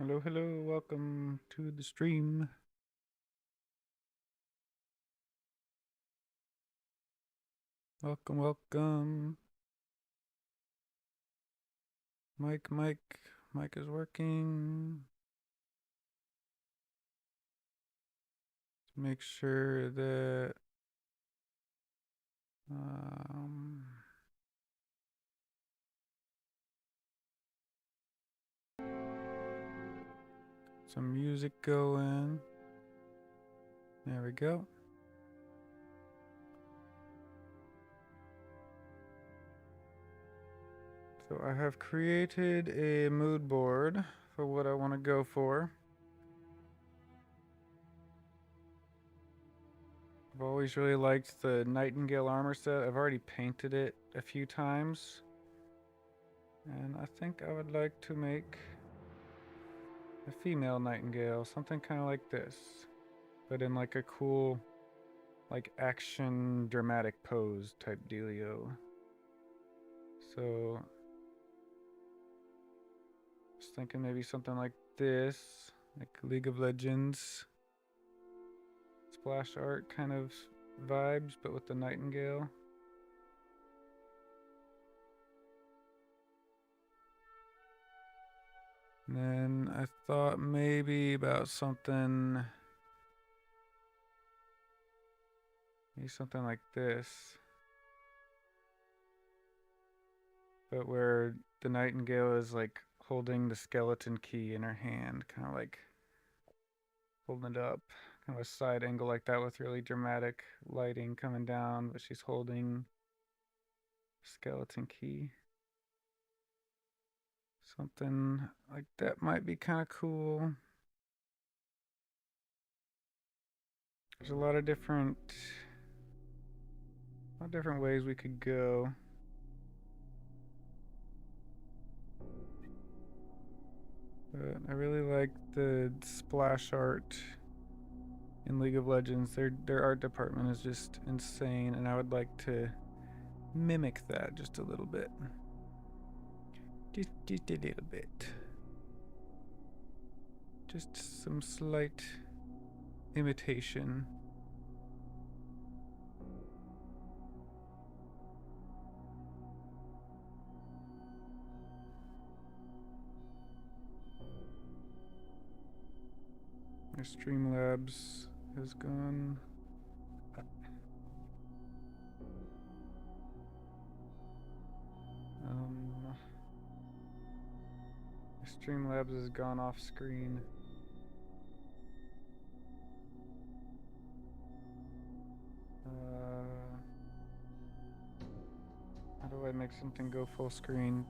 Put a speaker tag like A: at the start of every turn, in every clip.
A: Hello, hello, welcome to the stream. Welcome, welcome. Mike is working. Make sure that um, some music going. There we go. So I have created a mood board for what I want to go for. I've always really liked the Nightingale armor set. I've already painted it a few times. And I think I would like to make a female Nightingale, something kind of like this, but in like a cool, like action dramatic pose type dealio. So, just thinking maybe something like this, like League of Legends splash art kind of vibes, but with the Nightingale. And then I thought maybe about something, maybe something like this, but where the Nightingale is like holding the skeleton key in her hand, kind of like holding it up, kind of a side angle like that with really dramatic lighting coming down, but she's holding skeleton key. Something like that might be kind of cool. There's a lot of different ways we could go. But I really like the splash art in League of Legends. Their art department is just insane, and I would like to mimic that just a little bit. Just a little bit. Just some slight imitation. My Streamlabs has gone. My Streamlabs has gone off screen. How do I make something go full screen?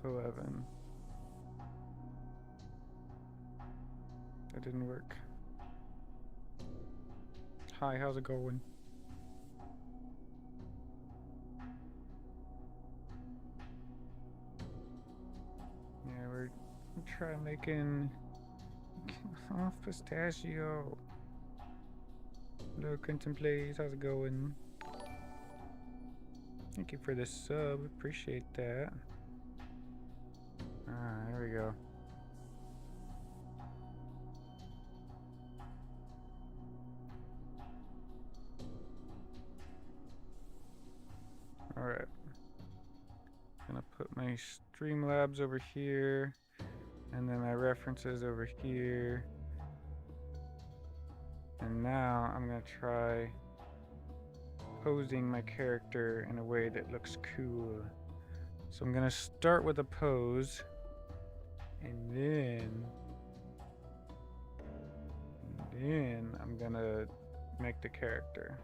A: F11. That didn't work. Hi, how's it going? Yeah, we're trying making off pistachio. Hello, Contemplate. How's it going? Thank you for the sub. Appreciate that. There we go. Alright. Gonna put my Streamlabs over here, and then my references over here. And now I'm gonna try posing my character in a way that looks cool. So I'm gonna start with a pose, and then I'm gonna make the character.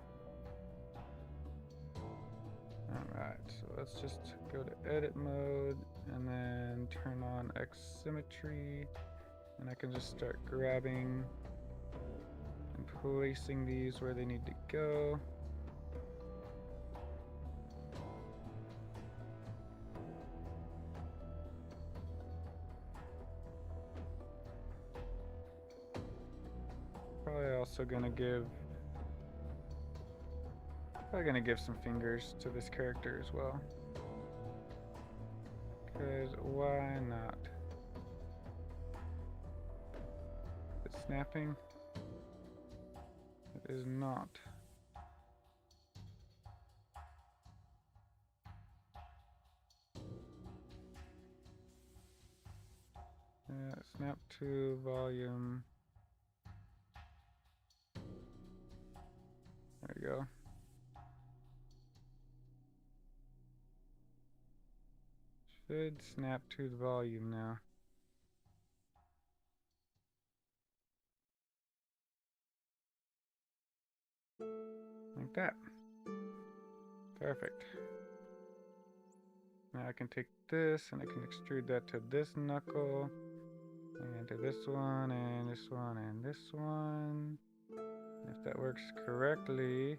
A: Alright, so let's just go to edit mode and then turn on X symmetry, and I can just start grabbing and placing these where they need to go. also gonna give, probably gonna give some fingers to this character as well. Because why not? It's snapping. It is not. Snap to volume. There we go. Should snap to the volume now. Like that. Perfect. Now I can take this and I can extrude that to this knuckle, and to this one, and this one, and this one. If that works correctly,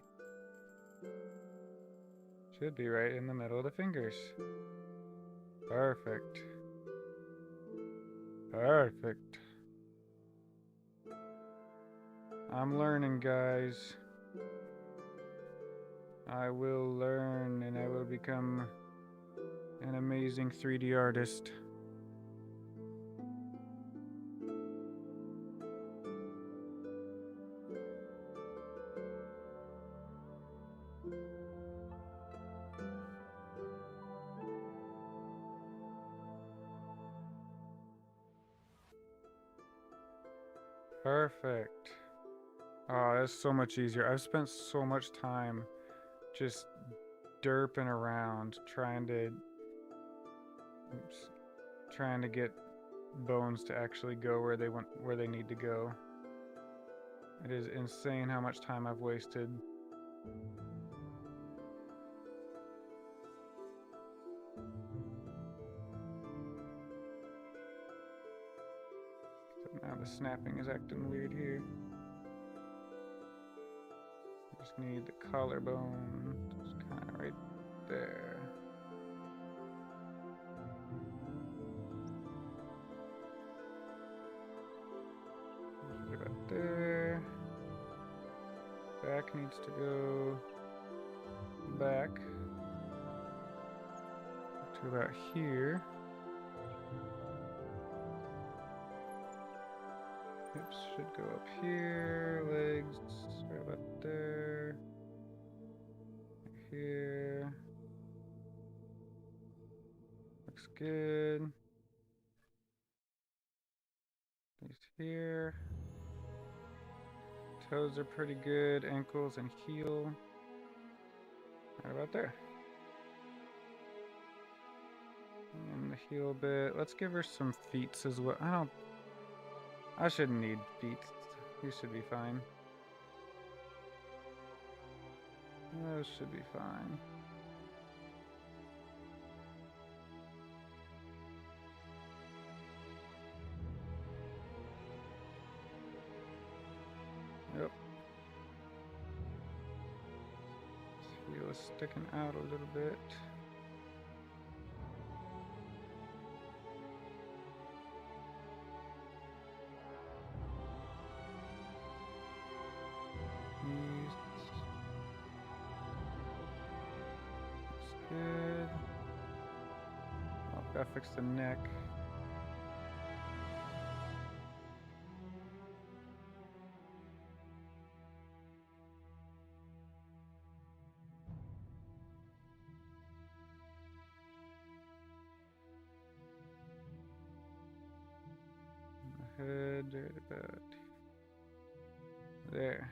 A: should be right in the middle of the fingers. Perfect. Perfect. I'm learning, guys. I will learn and I will become an amazing 3D artist. Perfect. Oh, that's so much easier. I've spent so much time just derping around trying to get bones to actually go where they need to go. It is insane how much time I've wasted. So now the snapping is acting weird here. Just need the collarbone, just kind of right there. Right about there. Back needs to go back to about here. Hips should go up here. Legs right about there. Here. Looks good. These here. Toes are pretty good. Ankles and heel. Right about there. And the heel bit. Let's give her some feet as well. I shouldn't need feet. These should be fine. Those should be fine. Yep. This heel is sticking out a little bit. Good. I've got to fix the neck. The head right about there.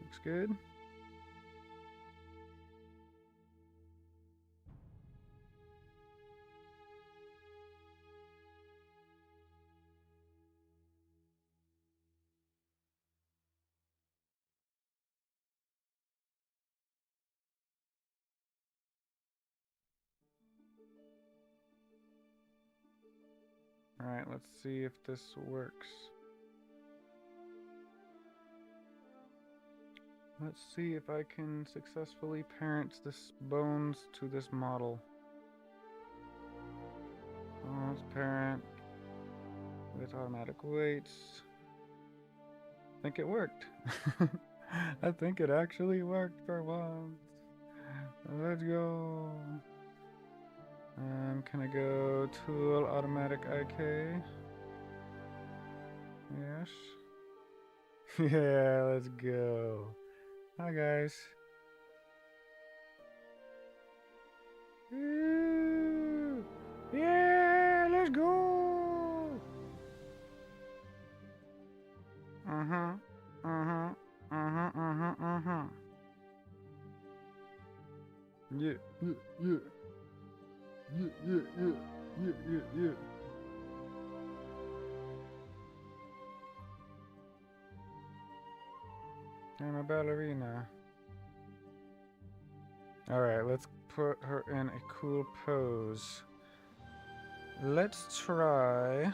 A: Looks good. Alright, let's see if this works. Let's see if I can successfully parent this bones to this model. Bones parent with automatic weights. I think it worked. I think it actually worked for once. Let's go. Can I go tool automatic IK? Yes. Yeah, let's go. Hi guys. Woo! Yeah, let's go. Uh-huh. Uh-huh. Uh-huh. Uh-huh. Uh-huh. Yeah. Yeah. Yeah. Yeah. Yeah. Yeah. Yeah. Yeah. Yeah. I'm a ballerina. Alright, let's put her in a cool pose. Let's try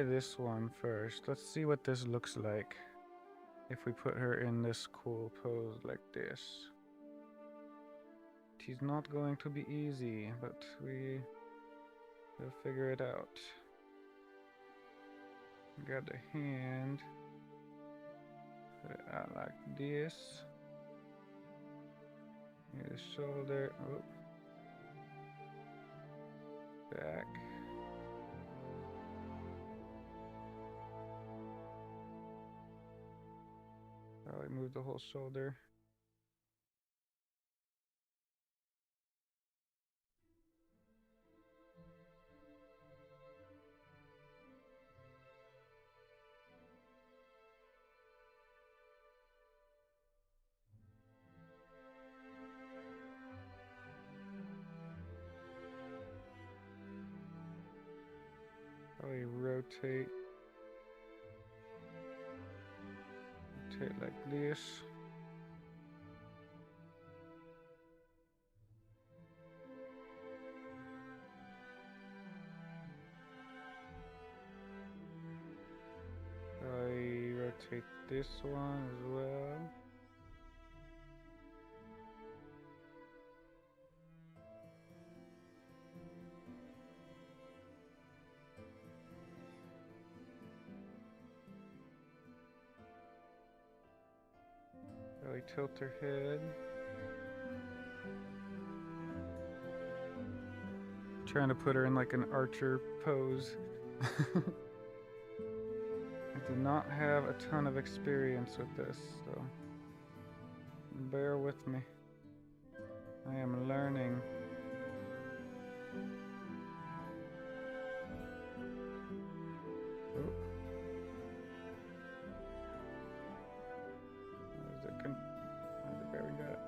A: this one first. Let's see what this looks like if we put her in this cool pose like this. It is not going to be easy, but we will figure it out. Got the hand. Put it out like this. Here's the shoulder. Oh. Back. Probably move the whole shoulder. Probably rotate like this. Probably rotate this one as well. Probably tilt her head. Trying to put her in like an archer pose. I do not have a ton of experience with this, so bear with me. I am learning. Oh. How's it bearing that?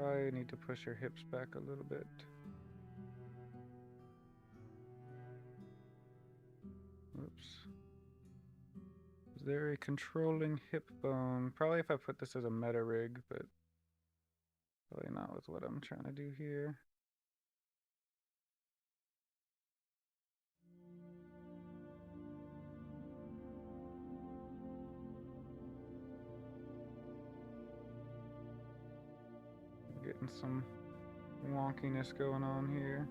A: I need to push her hips back a little bit. Oops. Is there a controlling hip bone? Probably if I put this as a meta rig, but probably not with what I'm trying to do here. Getting some wonkiness going on here.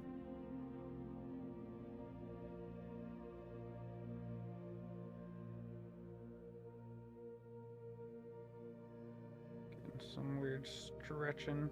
A: Getting some weird stretching.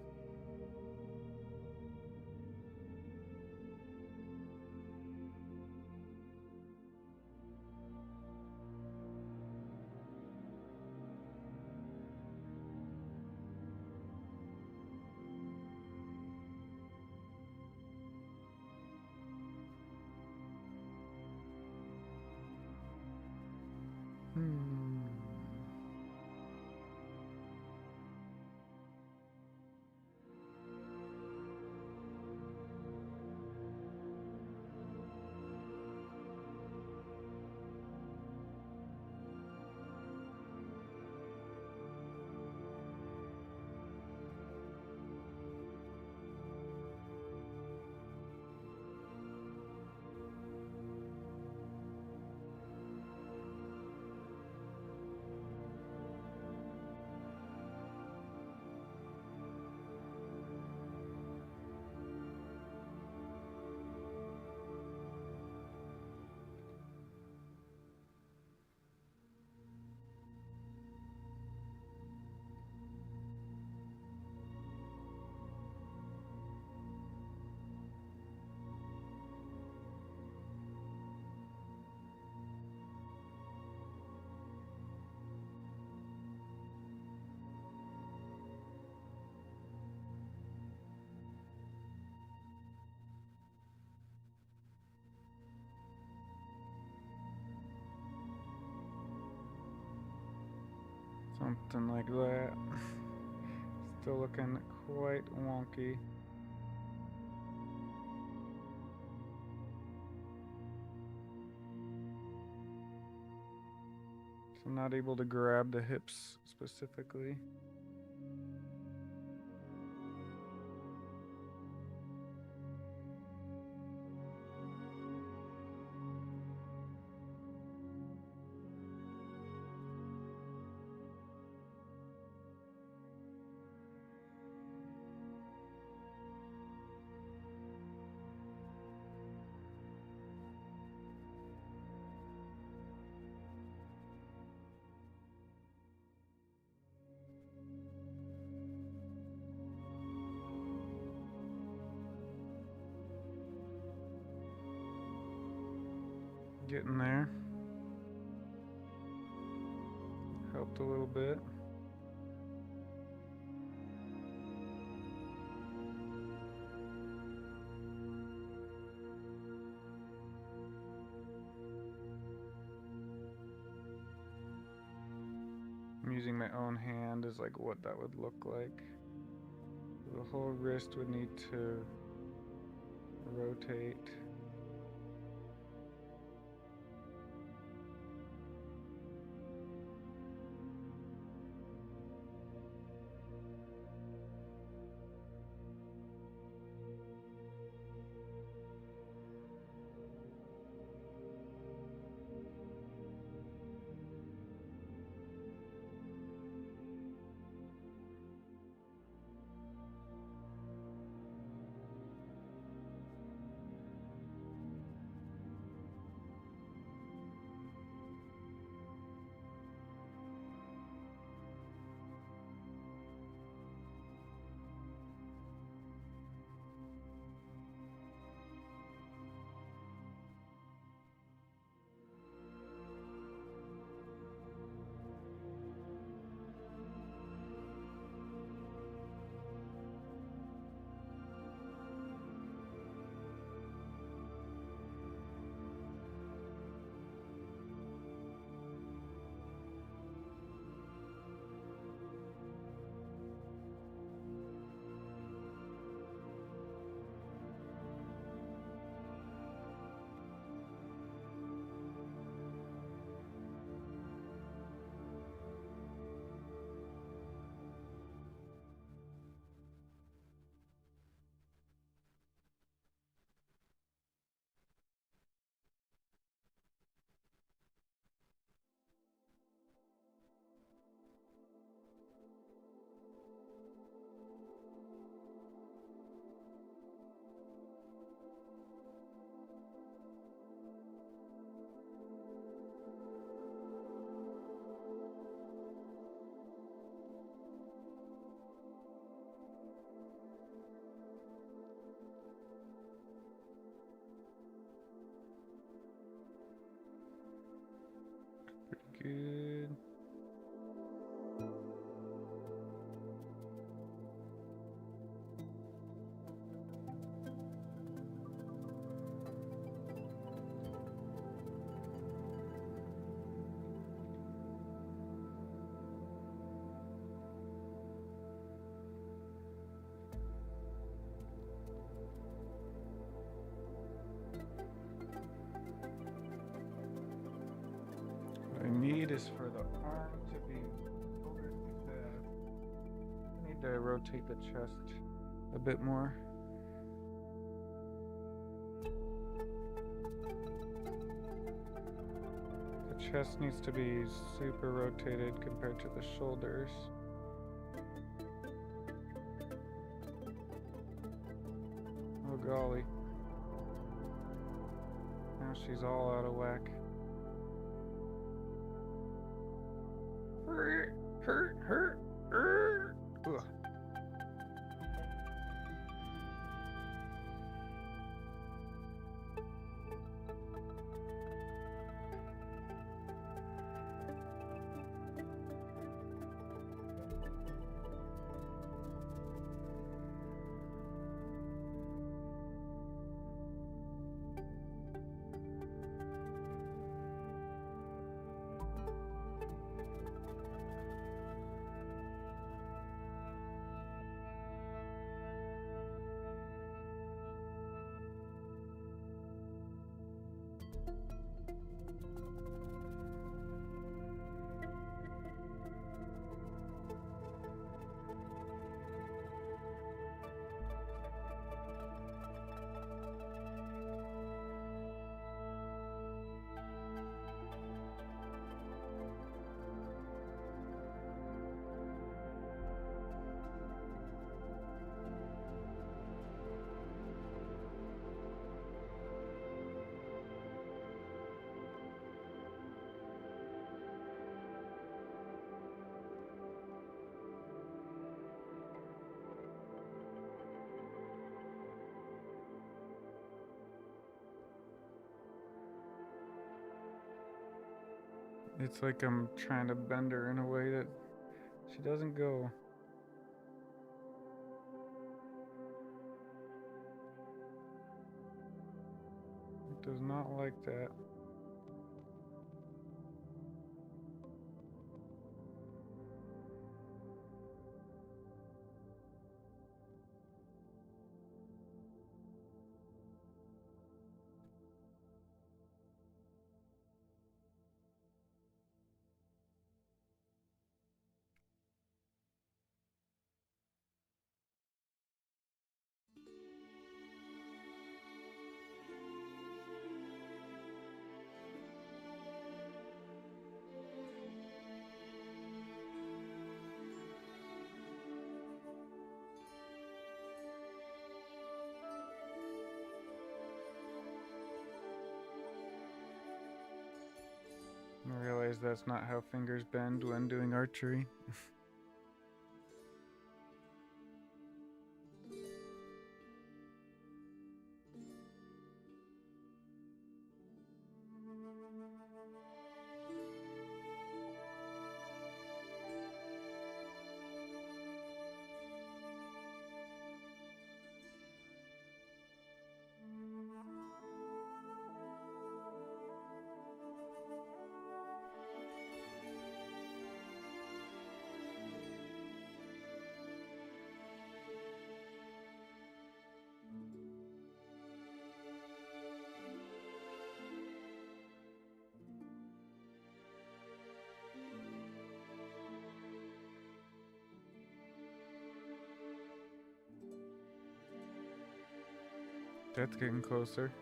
A: Something like that. Still looking quite wonky. So I'm not able to grab the hips specifically. Getting there. Helped a little bit. I'm using my own hand as like what that would look like. The whole wrist would need to rotate. Good. What I need is for the arm to be over the. I need to rotate the chest a bit more. The chest needs to be super rotated compared to the shoulders. Oh golly. Now she's all out of whack. Hurt. Ugh. It's like I'm trying to bend her in a way that she doesn't go. It does not like that. I realize that's not how fingers bend when doing archery. That's getting closer.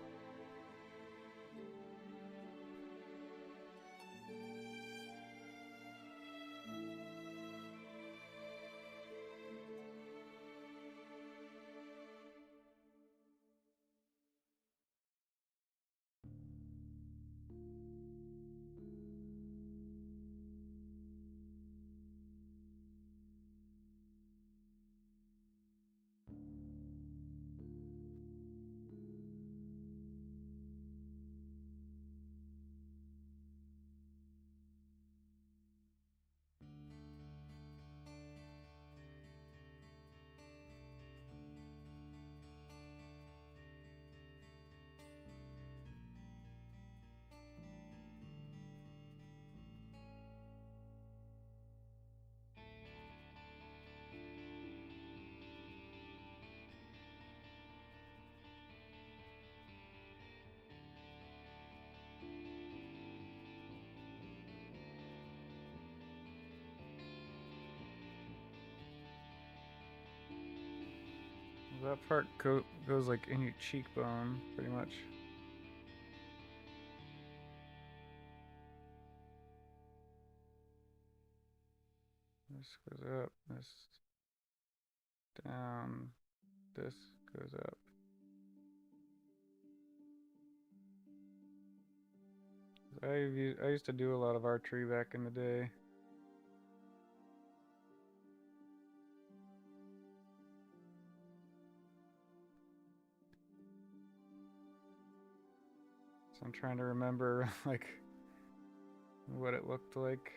A: That part goes like in your cheekbone, pretty much. This goes up, this down, this goes up. I used to do a lot of archery back in the day. So I'm trying to remember like what it looked like.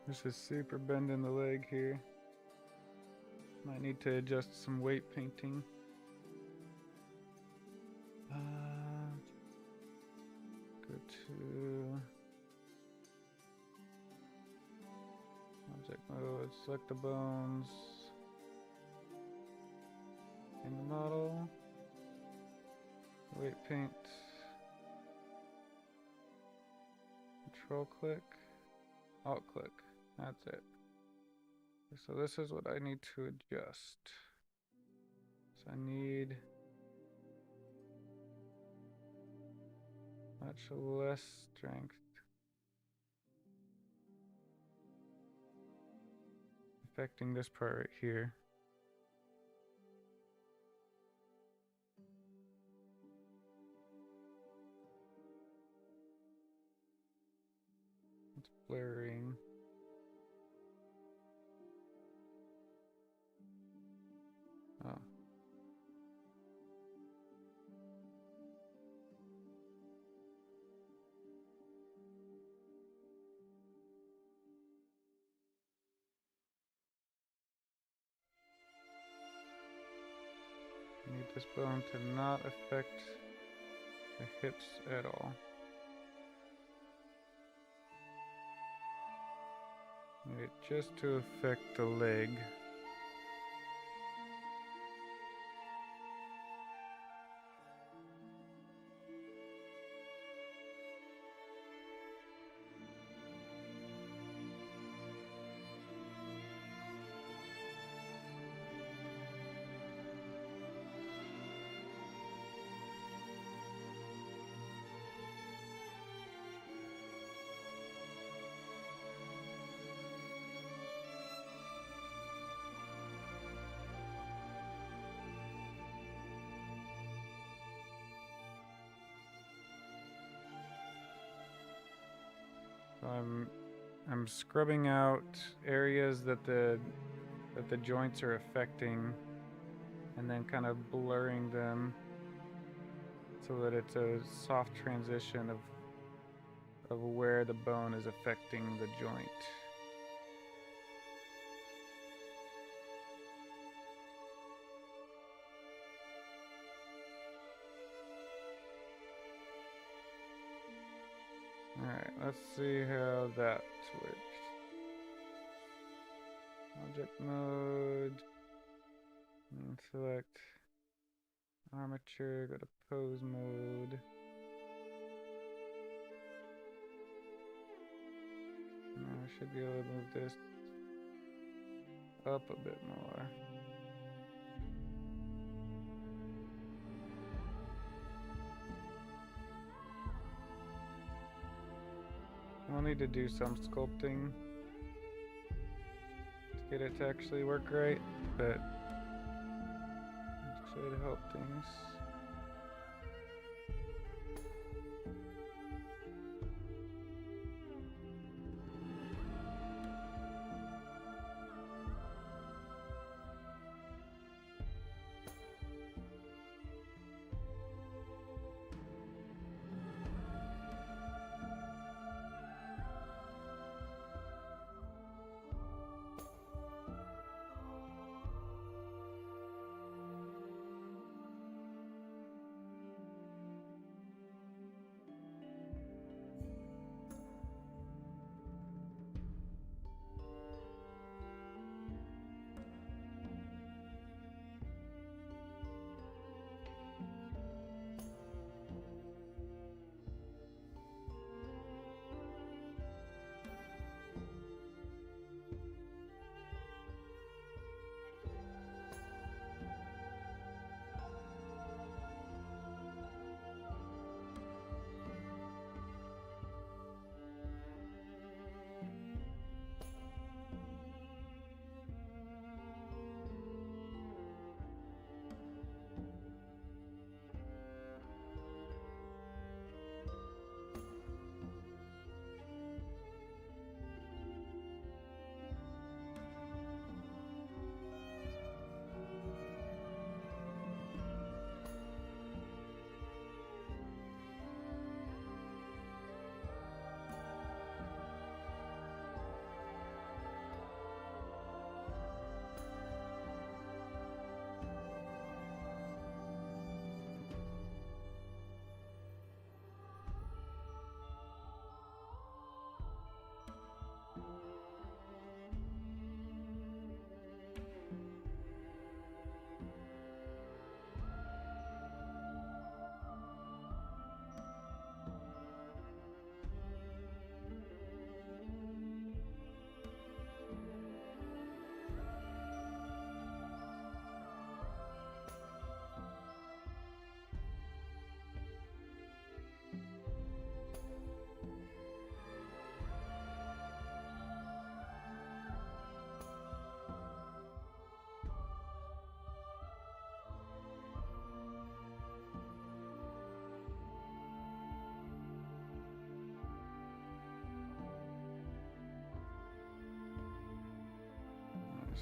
A: This is super bending the leg here. Might need to adjust some weight painting. Go to object mode, select the bones in the model, weight paint, control click, alt click, that's it. So this is what I need to adjust. So I need much less strength. Affecting this part right here. It's blurring. Oh. I need this bone to not affect the hips at all. Need it just to affect the leg. So I'm scrubbing out areas that the joints are affecting, and then kind of blurring them so that it's a soft transition of where the bone is affecting the joint. Alright, let's see how that works. Object mode, and select armature, go to pose mode. Now I should be able to move this up a bit more. I'll need to do some sculpting to get it to actually work right, but it should help things.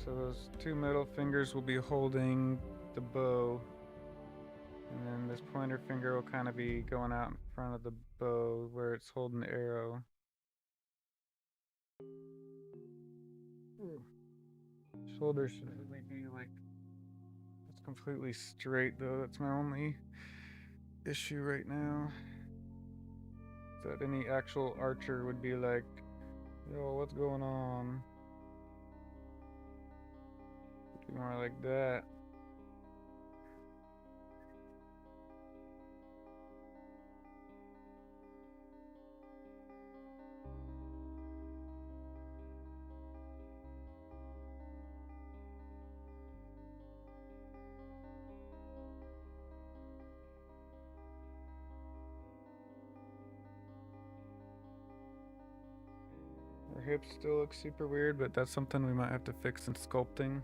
A: So those two middle fingers will be holding the bow, and then this pointer finger will kind of be going out in front of the bow where it's holding the arrow. Shoulders should really be like, it's completely straight though. That's my only issue right now. That any actual archer would be like, yo, what's going on? It'd be more like that. Her hips still look super weird, but that's something we might have to fix in sculpting.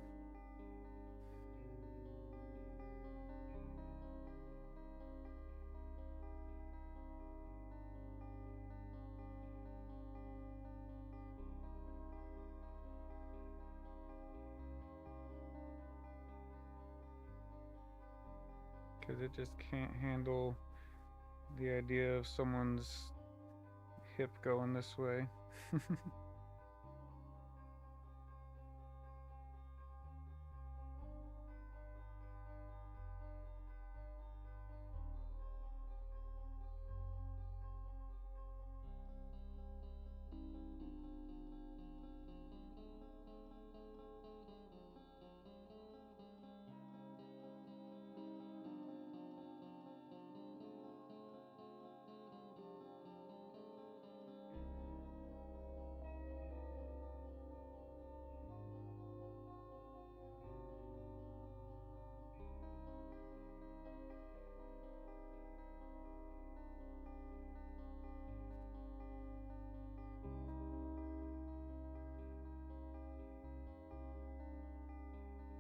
A: Because it just can't handle the idea of someone's hip going this way.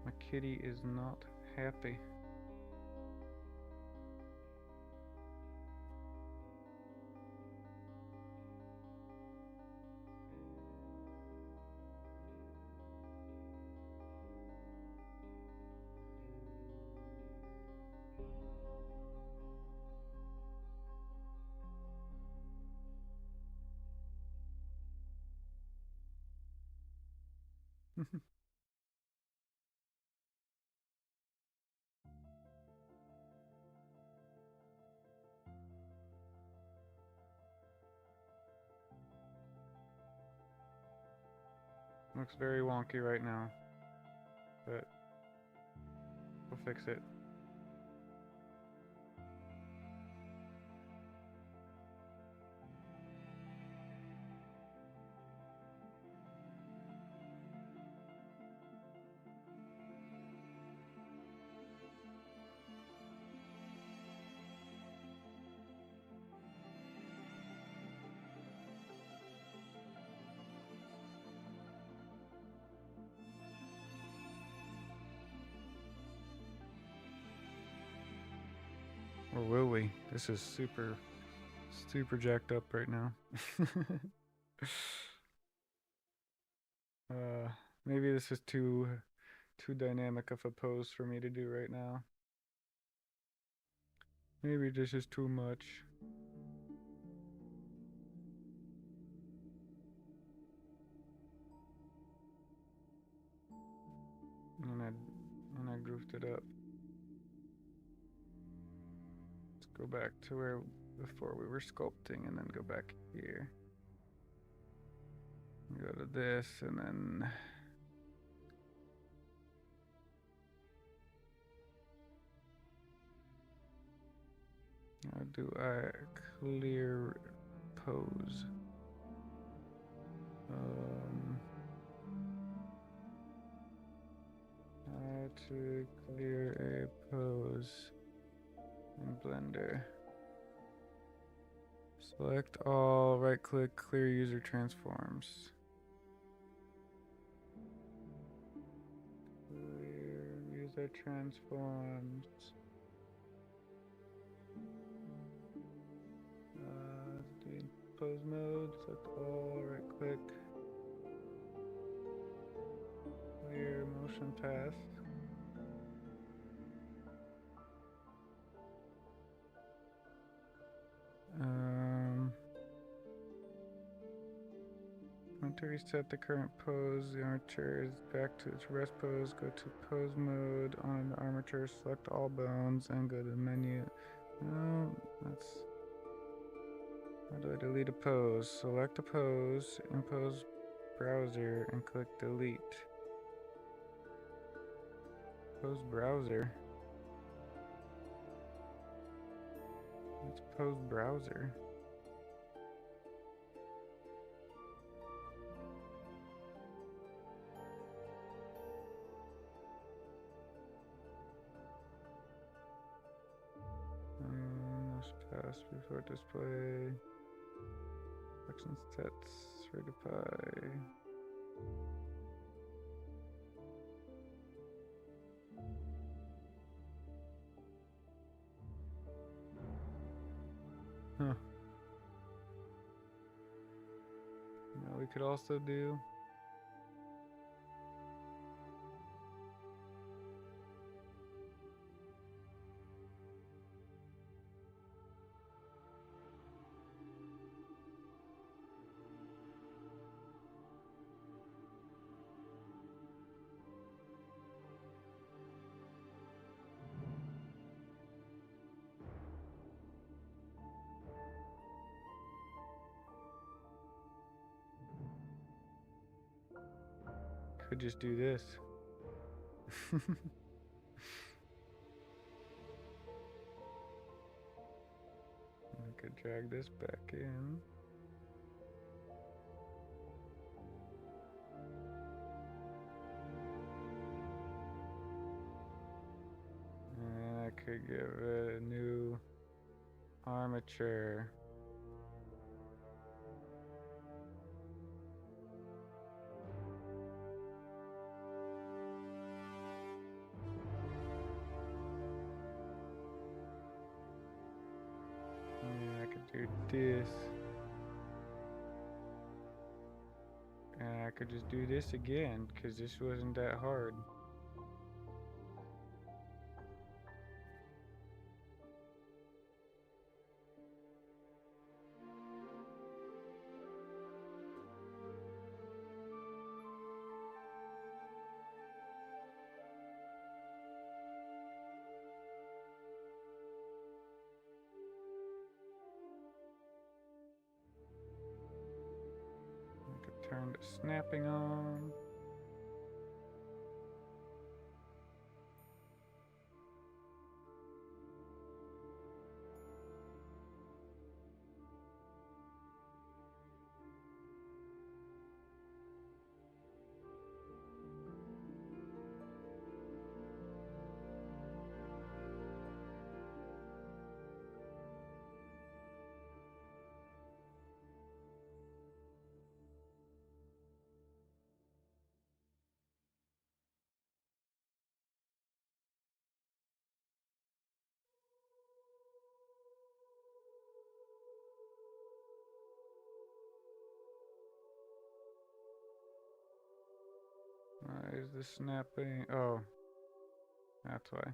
A: My kitty is not happy. Looks very wonky right now, but we'll fix it. Or will we? This is super jacked up right now. Maybe this is too dynamic of a pose for me to do right now. Maybe this is too much. And I goofed it up. Let's go back to where before we were sculpting and then go back here. Go to this and then how do I clear pose? How to clear a pose in Blender. Select all, right click, clear user transforms. Clear user transforms. Pose mode, select all, right click. Clear mission task. When to reset the current pose, the armature is back to its rest pose. Go to pose mode on the armature, select all bones, and go to the menu. Oh, that's... How do I delete a pose? Select a pose in pose browser and click delete. Pose browser. It's pose browser. Must pass before display. Selection sets, certify. Huh. Now we could also do could just do this. I could drag this back in. And I could give it a new armature. And I could do this. And I could just do this again, because this wasn't that hard. I could turn the snapping on. Why is the snapping? Oh, that's why.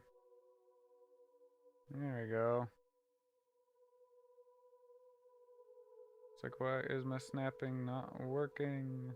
A: There we go. It's like, why is my snapping not working?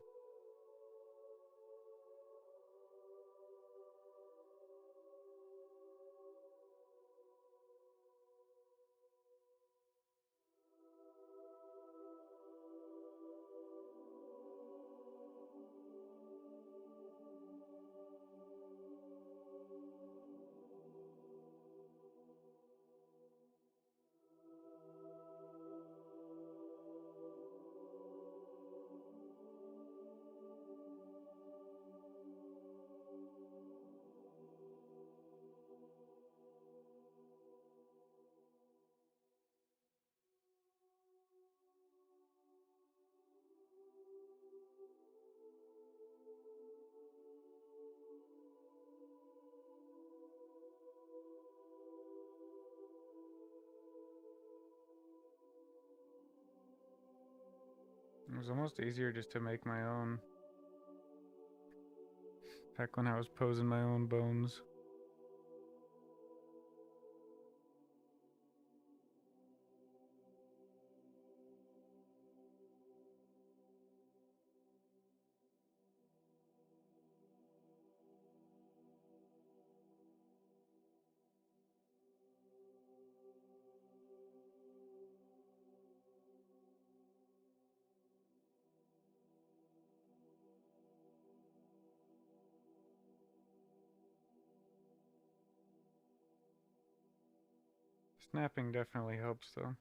A: It was almost easier just to make my own Back when I was posing my own bones. Snapping definitely helps though.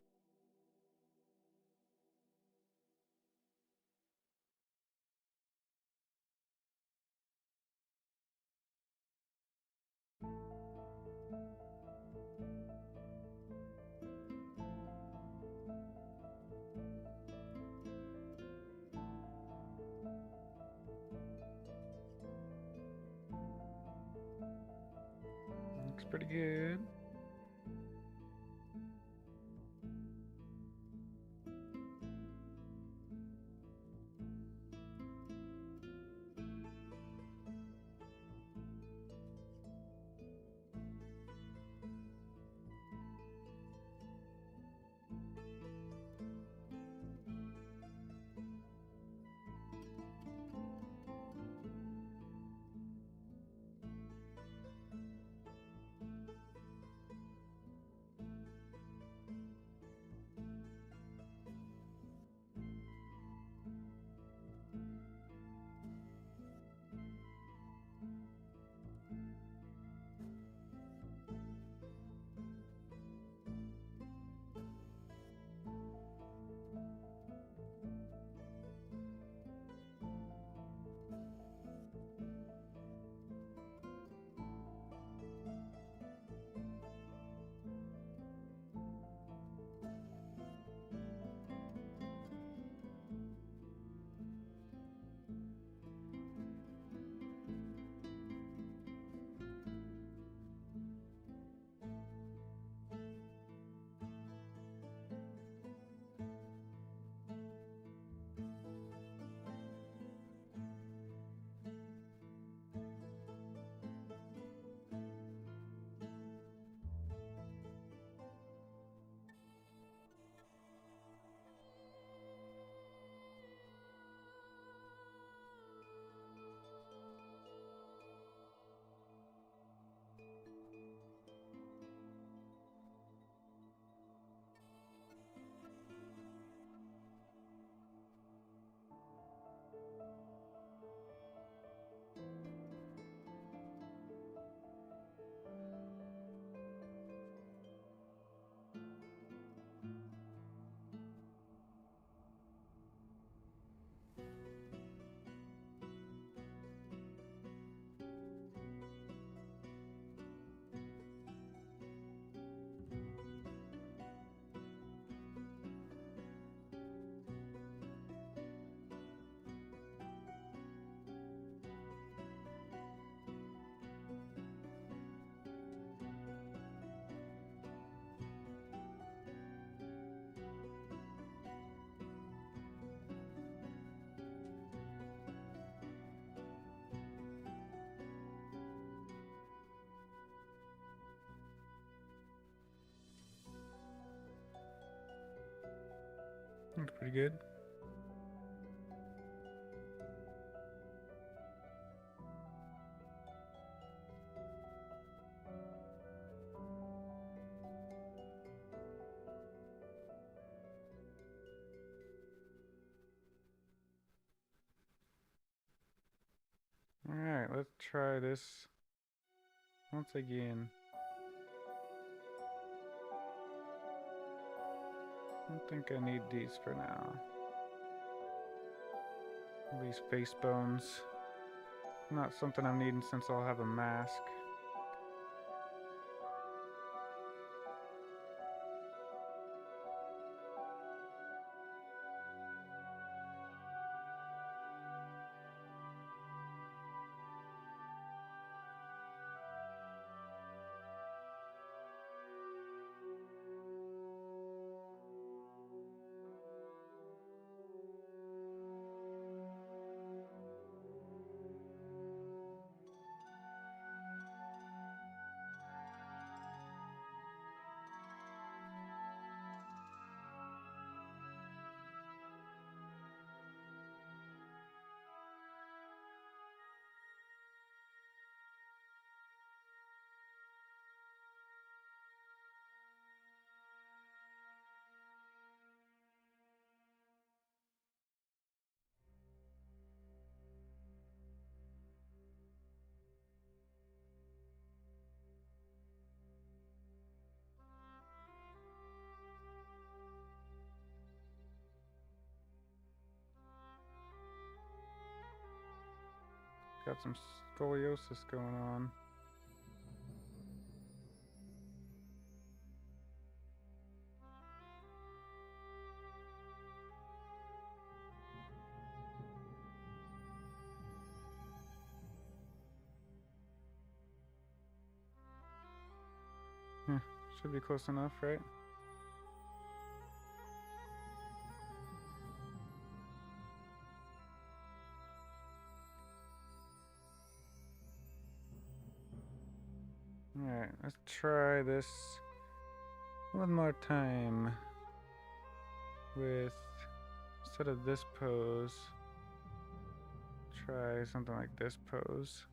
A: Looks pretty good. Looks pretty good. Alright, let's try this once again. I don't think I need these for now. These face bones. Not something I'm needing since I'll have a mask. got some scoliosis going on. Should be close enough, right? Alright, let's try this one more time with, instead of this pose, try something like this pose.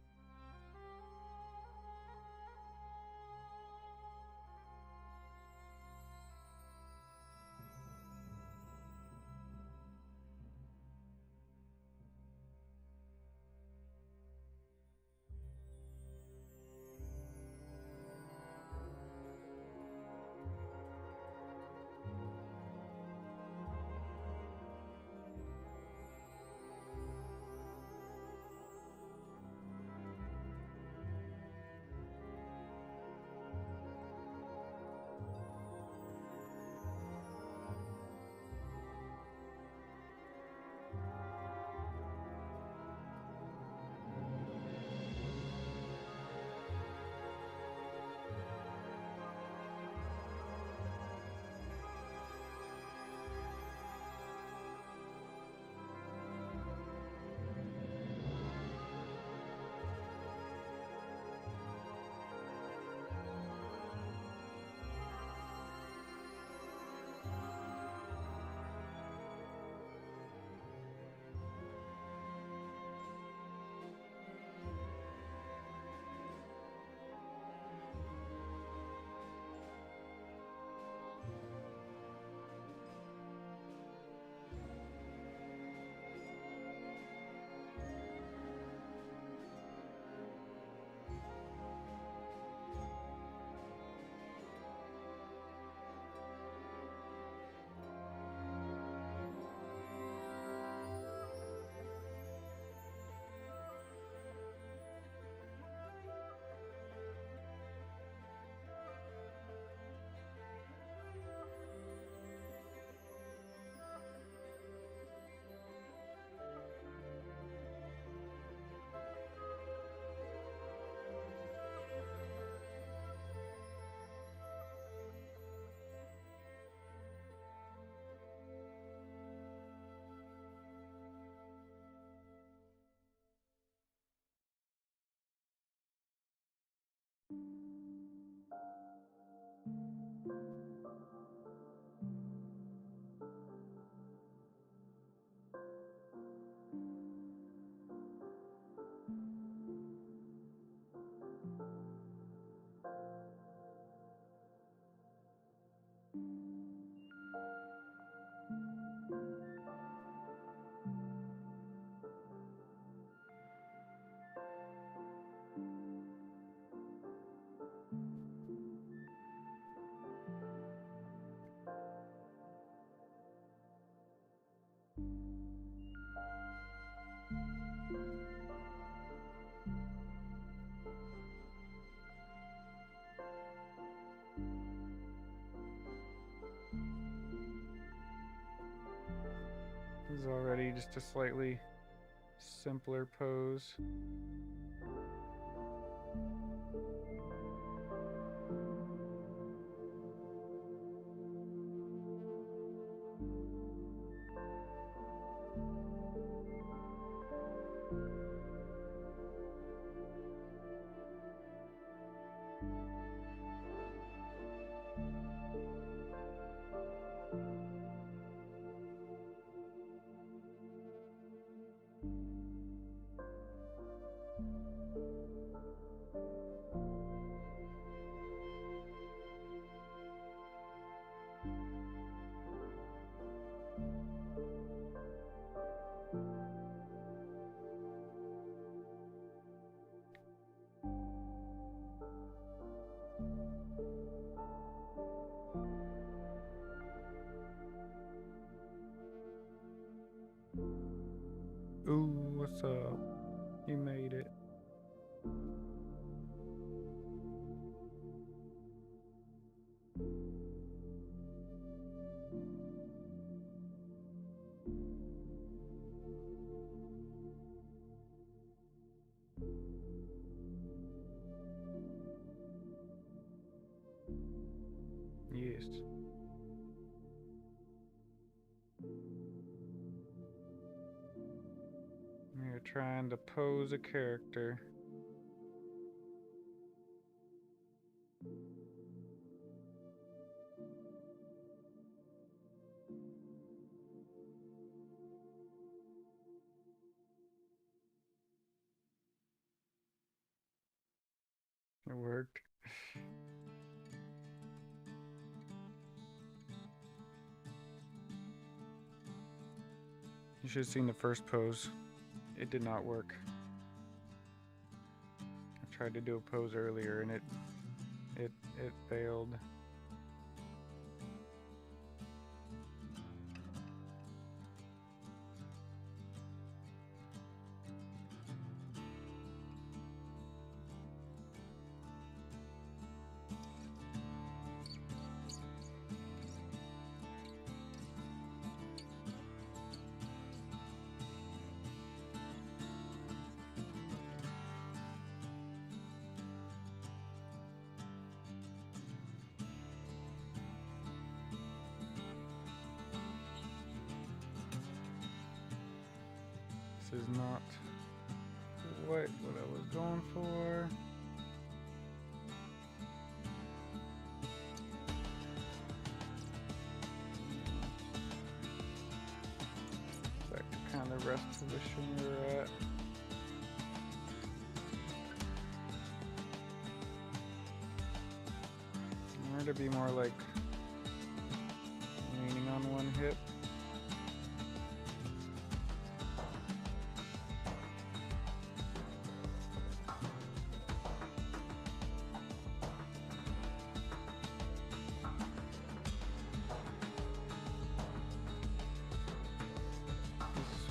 A: This is already just a slightly simpler pose. Ooh, what's up? You made it. Yes. You're trying to pose a character. It worked. You should have seen the first pose. It did not work. I tried to do a pose earlier and it failed. This is not quite what I was going for. Back to kind of rest position we were at. I want it to be more like leaning on one hip.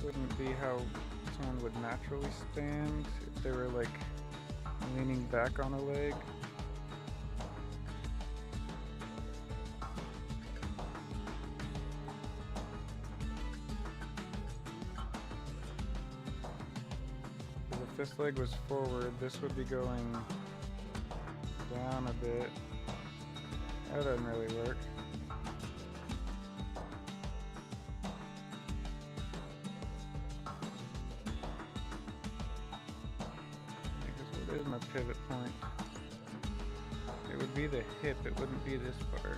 A: Wouldn't be how someone would naturally stand if they were like leaning back on a leg. If this leg was forward, this would be going down a bit. That doesn't really work. My pivot point. It would be the hip, it wouldn't be this part.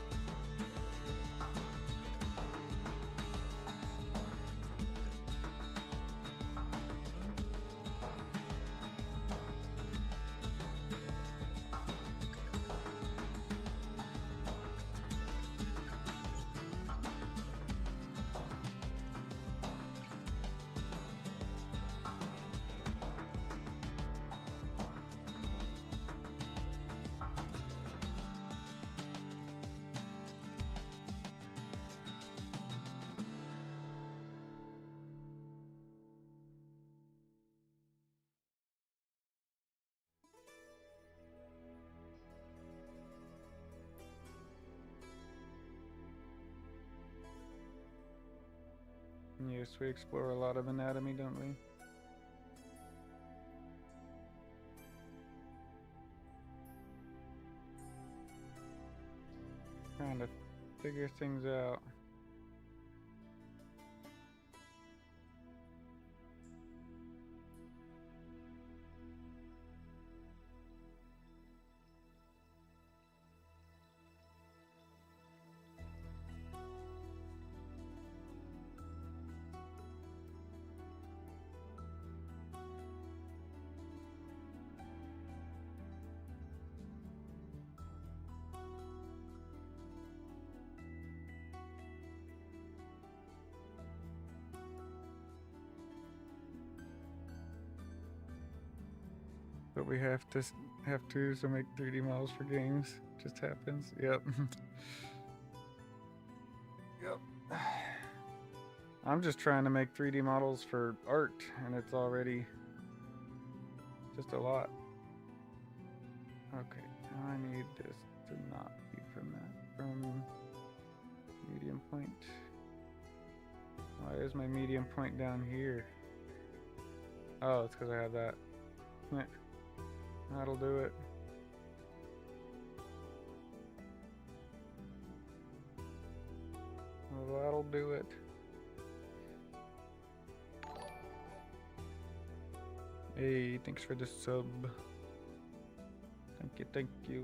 A: Yes, we explore a lot of anatomy, don't we? Trying to figure things out. But we have to so make 3D models for games. Just happens. Yep. Yep. I'm just trying to make 3D models for art, and it's already Just a lot. Okay, now I need this to not be from medium point. Why is my medium point down here? Oh, it's because I have that. That'll do it. Well, that'll do it. Hey, thanks for the sub. Thank you, thank you.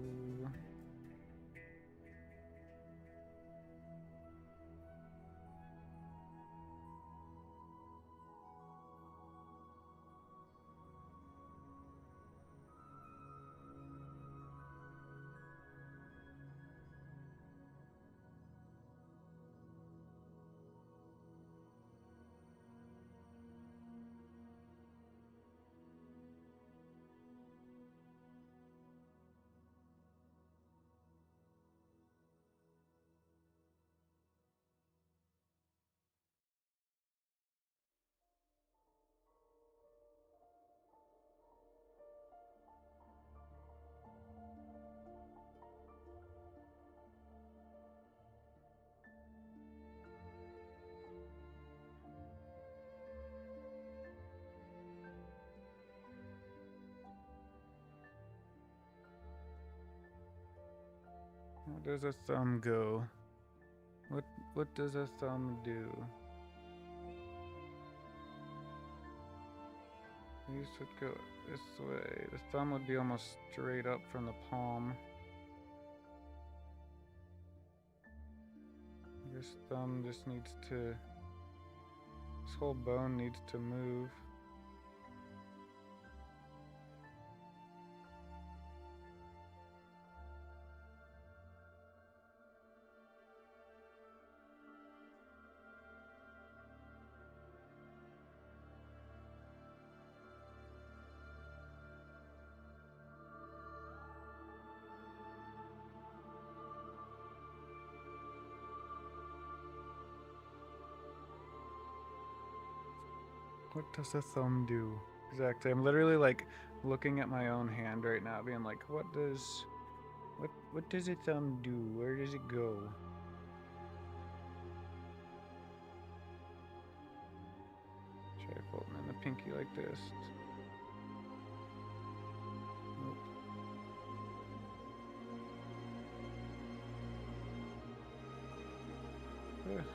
A: How does a thumb go? What does a thumb do? These would go this way. The thumb would be almost straight up from the palm. This thumb just needs to... This whole bone needs to move. What does a thumb do? Exactly. I'm literally like looking at my own hand right now, being like, what does a thumb do? Where does it go? Try folding in the pinky like this. Nope.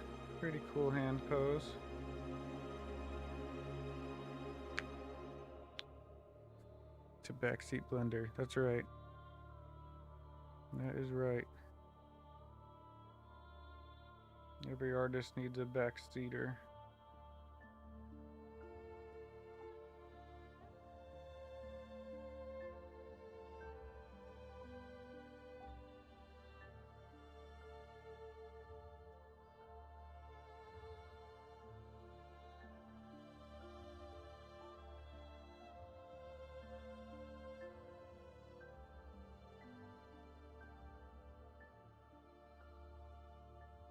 A: Pretty cool hand pose. To backseat blender. That's right. That is right. Every artist needs a backseater.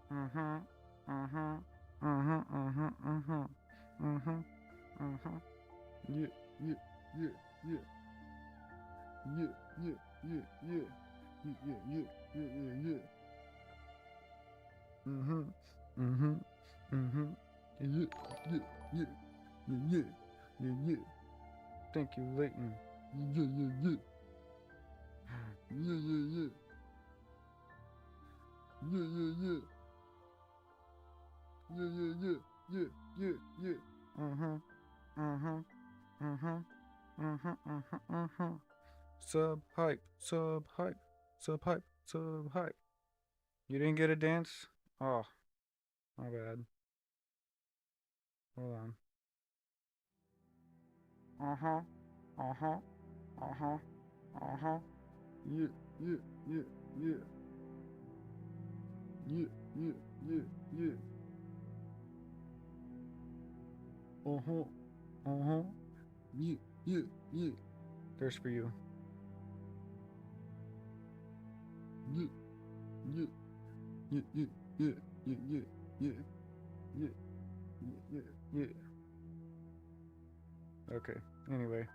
A: Yeah, yeah, yeah, yeah. Yeah, yeah, yeah, yeah. Yeah, yeah, yeah, yeah, yeah, yeah. Yeah, yeah, yeah, yeah, yeah, yeah, yeah. Thank you, Leighton. Yeah, yeah, yeah. Yeah, yeah, yeah. Yeah, yeah, yeah. Yeah, yeah, yeah. Yeah, yeah, yeah. Sub hype, sub hype, sub hype, sub hype. You didn't get a dance? Oh, my bad. Hold on. Uh-huh. Uh-huh. Uh-huh. Uh-huh. Yeah, yeah, yeah, yeah. Yeah, yeah, yeah, yeah. Uh-huh. Uh-huh. Yeah, yeah, yeah. There's for you. Yeah, yeah, yeah, yeah, yeah, yeah, yeah, yeah, yeah, yeah, yeah, yeah. Okay, anyway.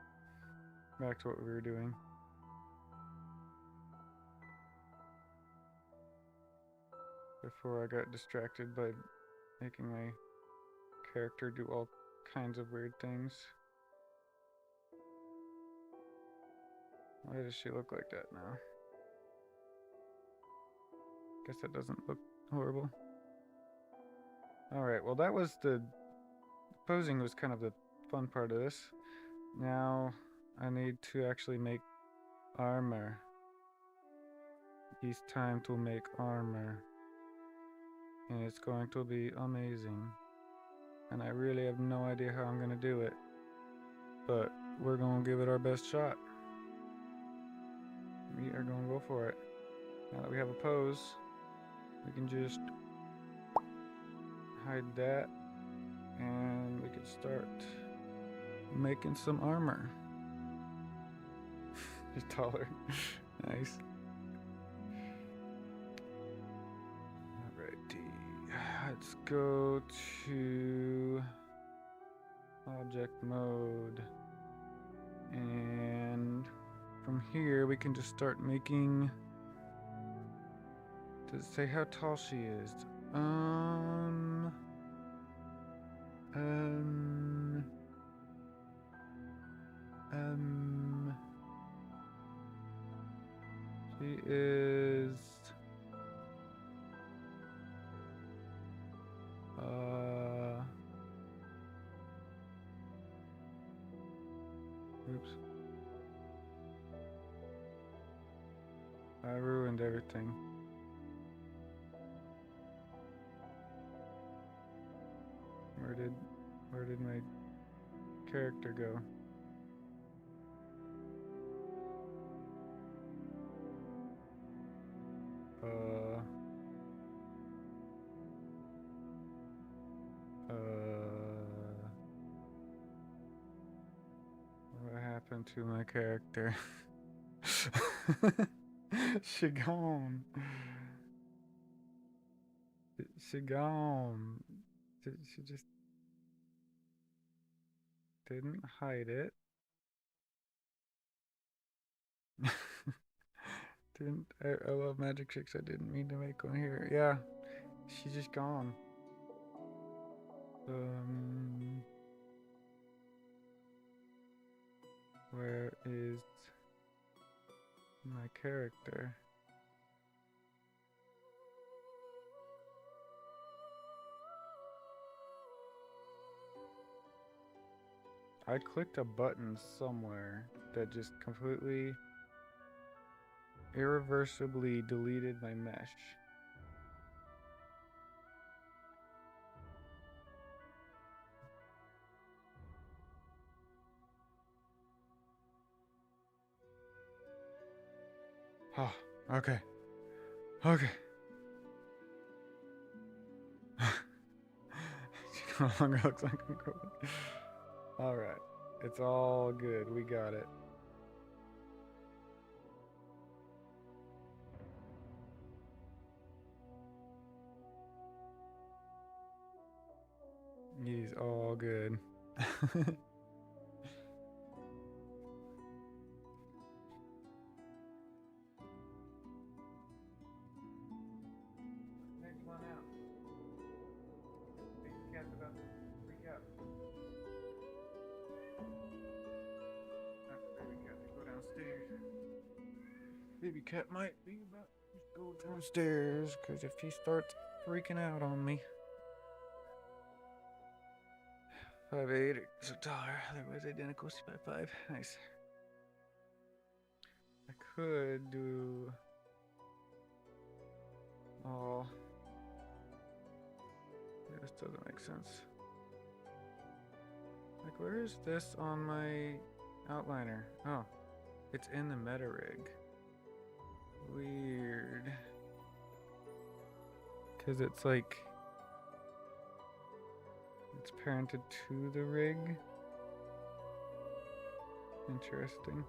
A: back to what we were doing. Before I got distracted by making my character do all kinds of weird things. Why does she look like that now? Guess that doesn't look horrible. Alright, well that was the posing was kind of the fun part of this. Now I need to actually make armor. It's time to make armor. And it's going to be amazing. And I really have no idea how I'm going to do it. But we're going to give it our best shot. We are going to go for it. Now that we have a pose, we can just hide that. And we can start making some armor. Just taller. Nice. Let's go to object mode, and from here we can just start making. Does it say how tall she is? She is. Oops. I ruined everything. Where did my character go? What happened to my character? She gone. She gone. She just didn't hide it. I love magic tricks. I didn't mean to make one here. Yeah, she's just gone. Where is my character? I clicked a button somewhere that just completely irreversibly deleted my mesh. Oh, okay. Okay. She no longer looks like I'm going. Alright. It's all good. We got it. He's all good. Next one out. Baby cat's about to freak out. Baby cat to go downstairs. Baby cat might be about to go downstairs, because if he starts freaking out on me. 5'8", so taller. Otherwise identical to 5'5". Nice. I could do. Oh. This doesn't make sense. Like, where is this on my outliner? Oh, it's in the meta rig. Weird. Because it's like. It's parented to the rig. Interesting.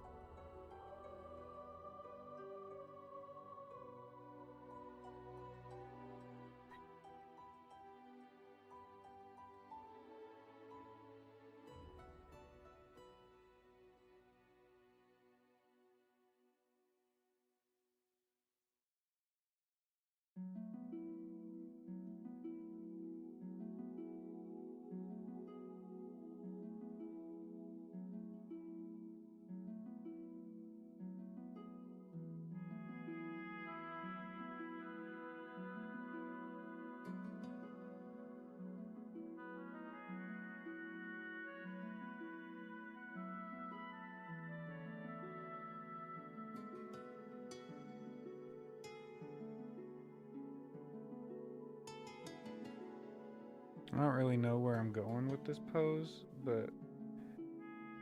A: don't really know where I'm going with this pose, but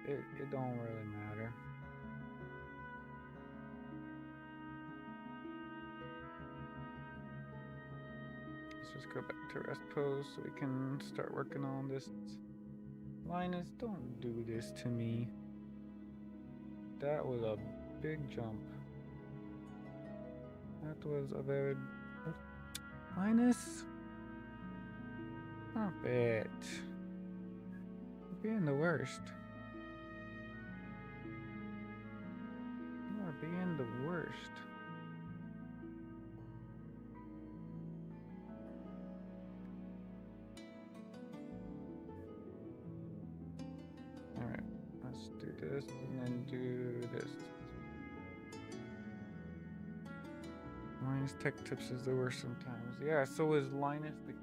A: it don't really matter. Let's just go back to rest pose so we can start working on this. Linus, don't do this to me. That was a big jump. That was a very... Linus? Stop it. You're being the worst. You are being the worst. Alright, let's do this and then do this. Linus Tech Tips is the worst sometimes. Yeah, so is Linus the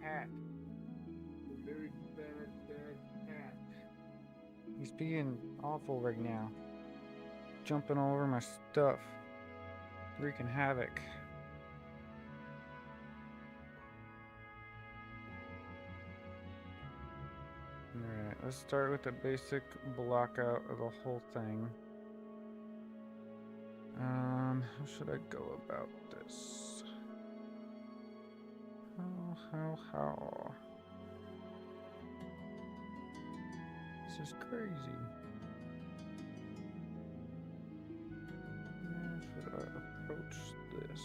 A: cat. The very bad cat. He's being awful right now. Jumping all over my stuff. Wreaking havoc. Alright, let's start with the basic block out of the whole thing. How should I go about this? How? This is crazy. How should I approach this?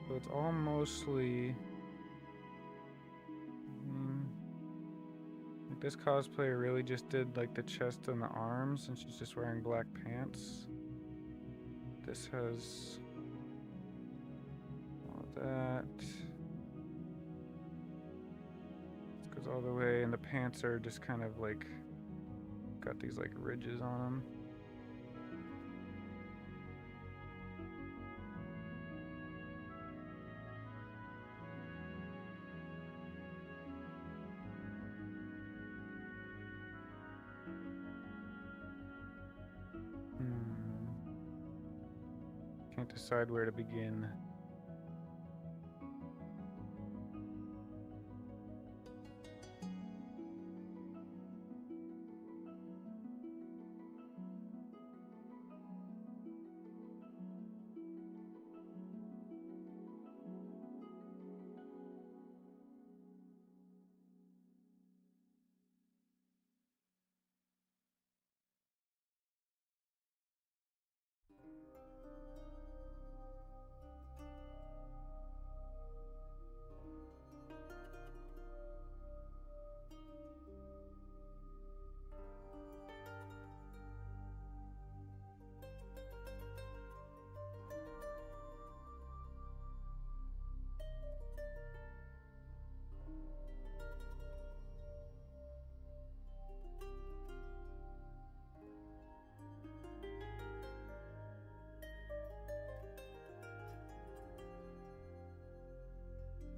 A: So it's all mostly... like this cosplayer really just did like the chest and the arms, and she's just wearing black pants. This has all of that. This goes all the way, and the pants are just kind of like got these like ridges on them. Can't decide where to begin.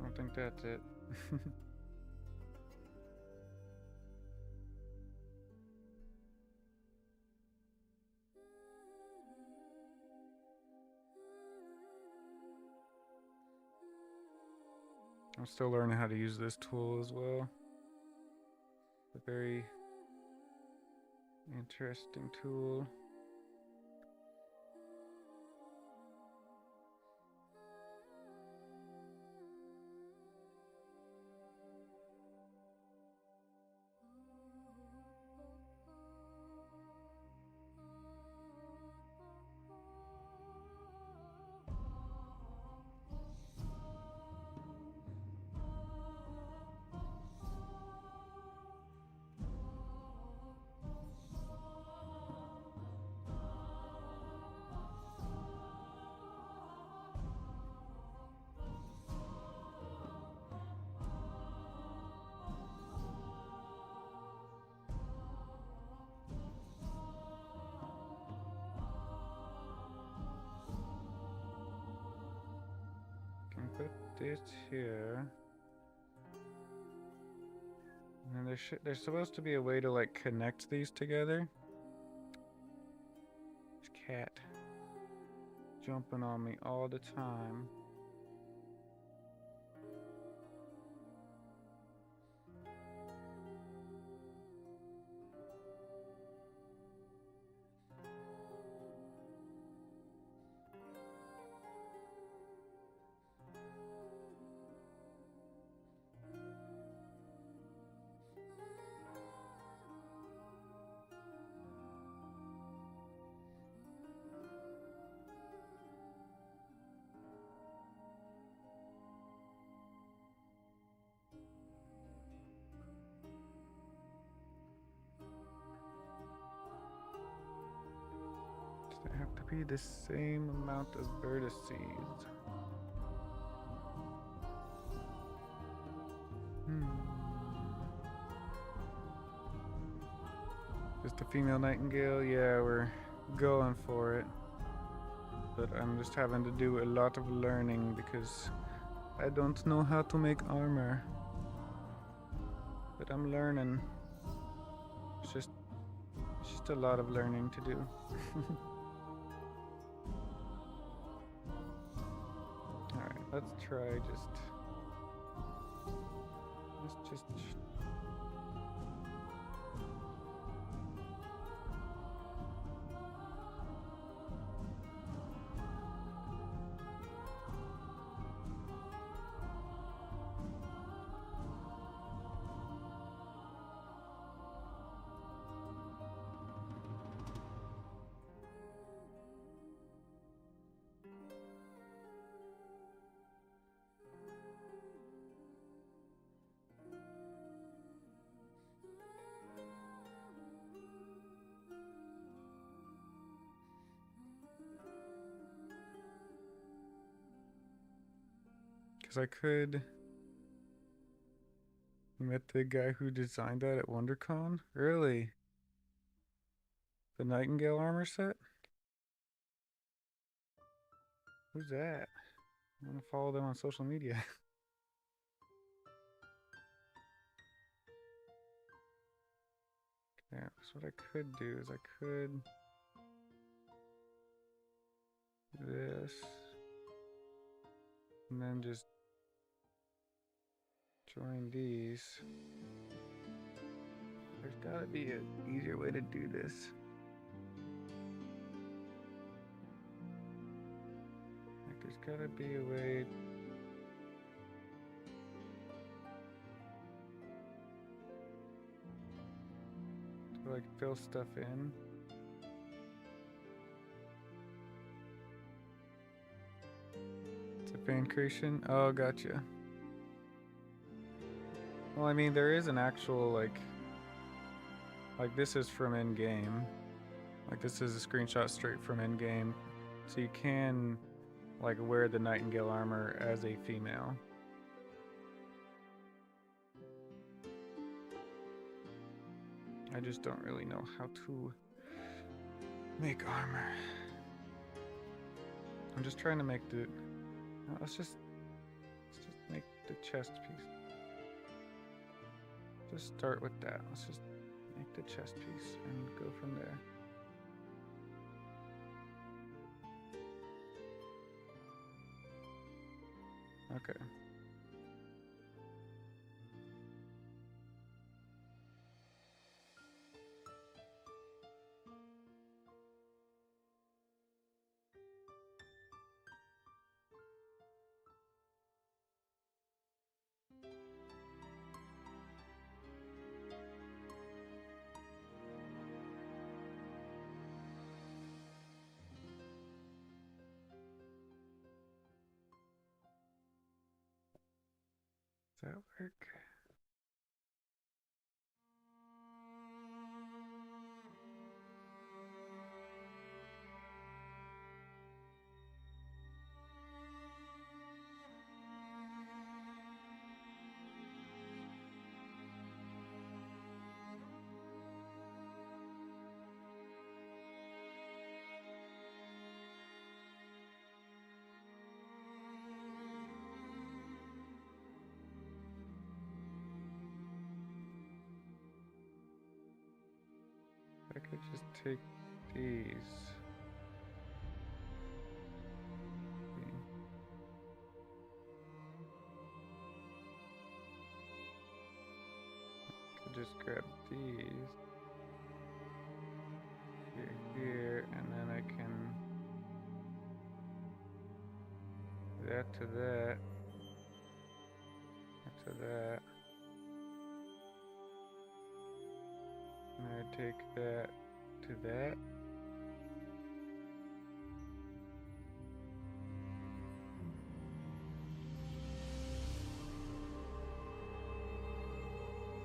A: I don't think that's it. I'm still learning how to use this tool as well. It's a very interesting tool. Can put this here. And there's supposed to be a way to like connect these together. This cat jumping on me all the time. They have to be the same amount of vertices. Just a female nightingale? Yeah, we're going for it. But I'm just having to do a lot of learning because I don't know how to make armor. But I'm learning. It's just a lot of learning to do. Alright, let's try just because I could. You met the guy who designed that at WonderCon? Really? The Nightingale armor set? Who's that? I'm gonna follow them on social media. Yeah, that's what I could do is I could do this and then just join these. There's gotta be an easier way to do this. Like there's gotta be a way to like fill stuff in. It's a fan creation? Oh, gotcha. Well, I mean, there is an actual, like this is from in-game. Like, this is a screenshot straight from in-game. So you can, like, wear the Nightingale armor as a female. I just don't really know how to make armor. I'm just trying to make the... Let's just make the chest piece. Just start with that. Let's just make the chest piece and go from there. Okay. Does that work? I could just take these. I could just grab these here, and then I can do that to that, to that. And I take that to that.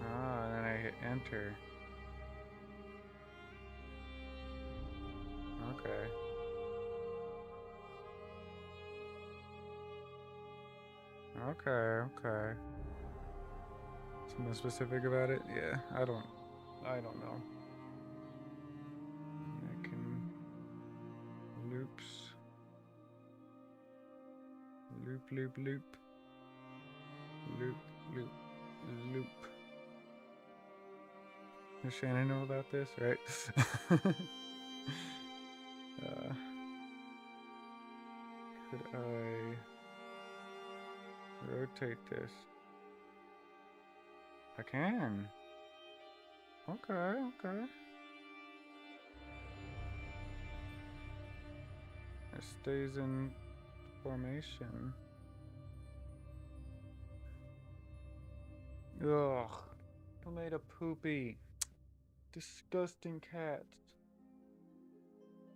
A: Ah, and then I hit enter. Okay. Okay, okay. Something specific about it? Yeah, I don't know. I can loops. Loop, loop, loop. Loop, loop, loop. Does Shannon know about this, right? Could I rotate this? I can. Okay, okay. It stays in formation. Ugh. Who made a poopy? Disgusting cats.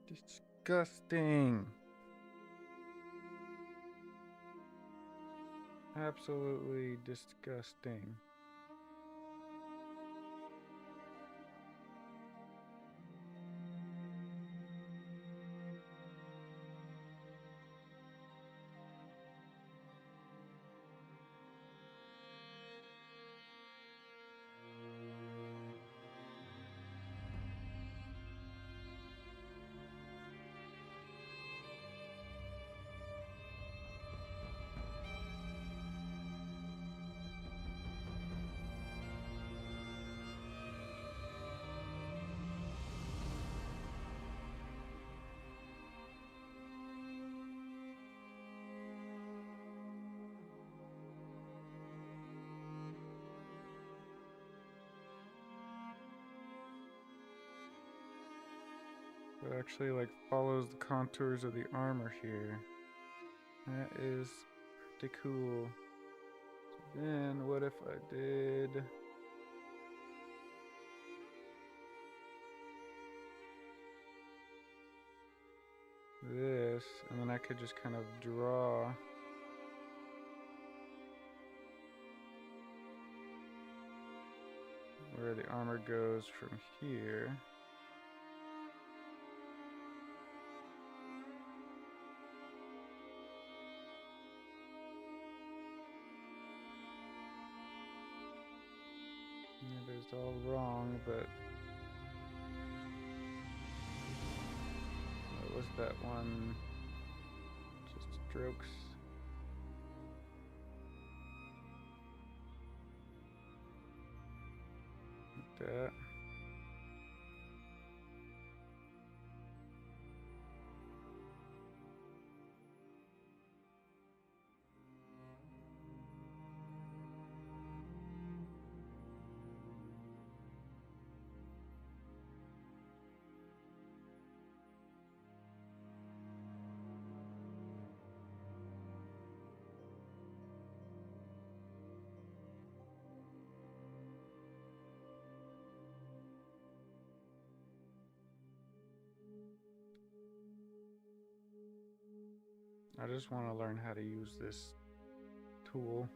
A: Disgusting. Absolutely disgusting. It actually like follows the contours of the armor here. That is pretty cool. So then what if I did this, and then I could just kind of draw where the armor goes from here. It is all wrong, but what was that one? Just strokes. Like that. I just want to learn how to use this tool.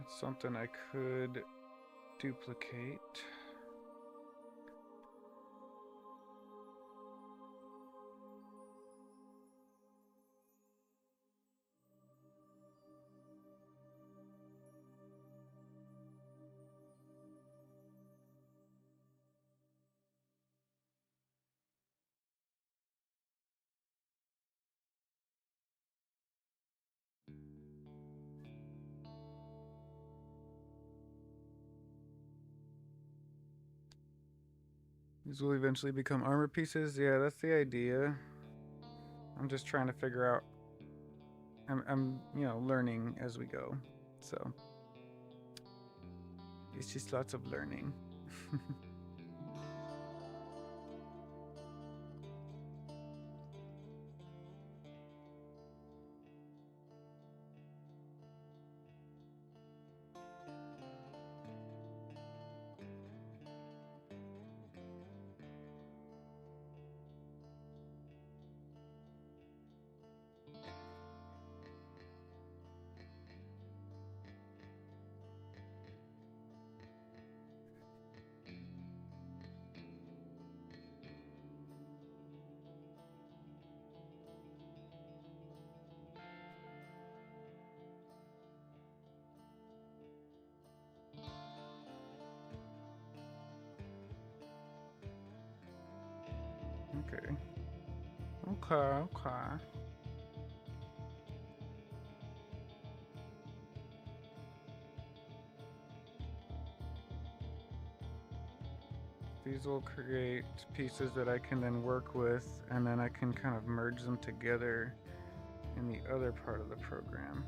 A: That's something I could duplicate. These will eventually become armor pieces. Yeah, that's the idea. I'm just trying to figure out. I'm learning as we go. So it's just lots of learning. Okay. Okay. These will create pieces that I can then work with, and then I can kind of merge them together in the other part of the program.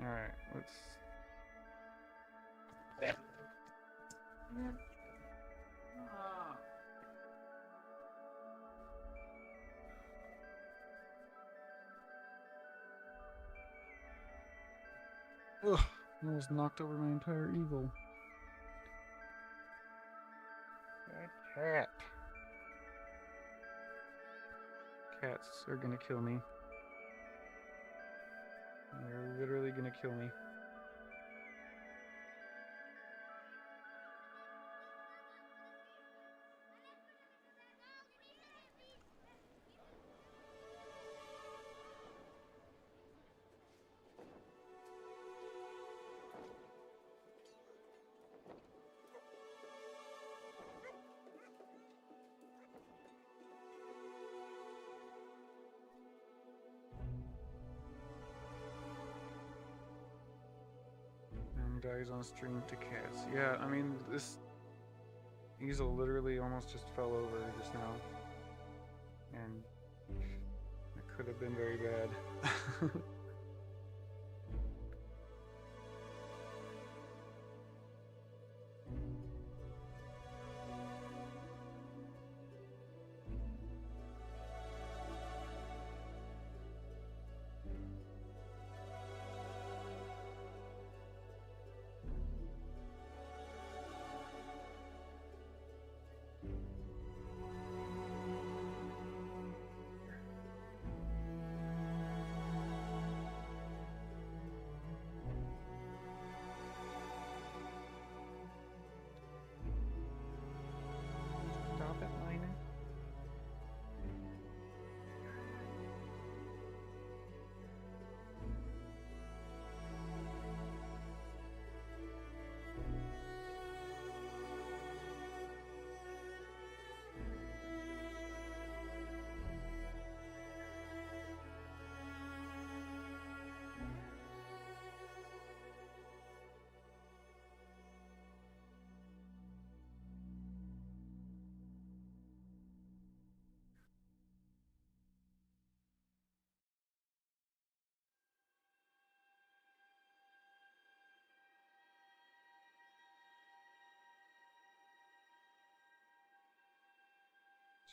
A: All right, let's. Ugh, almost knocked over my entire eagle. That cat. Cats are gonna kill me. They're literally gonna kill me. And dies on stream to cats. Yeah, I mean, this easel literally almost just fell over just now. And it could have been very bad.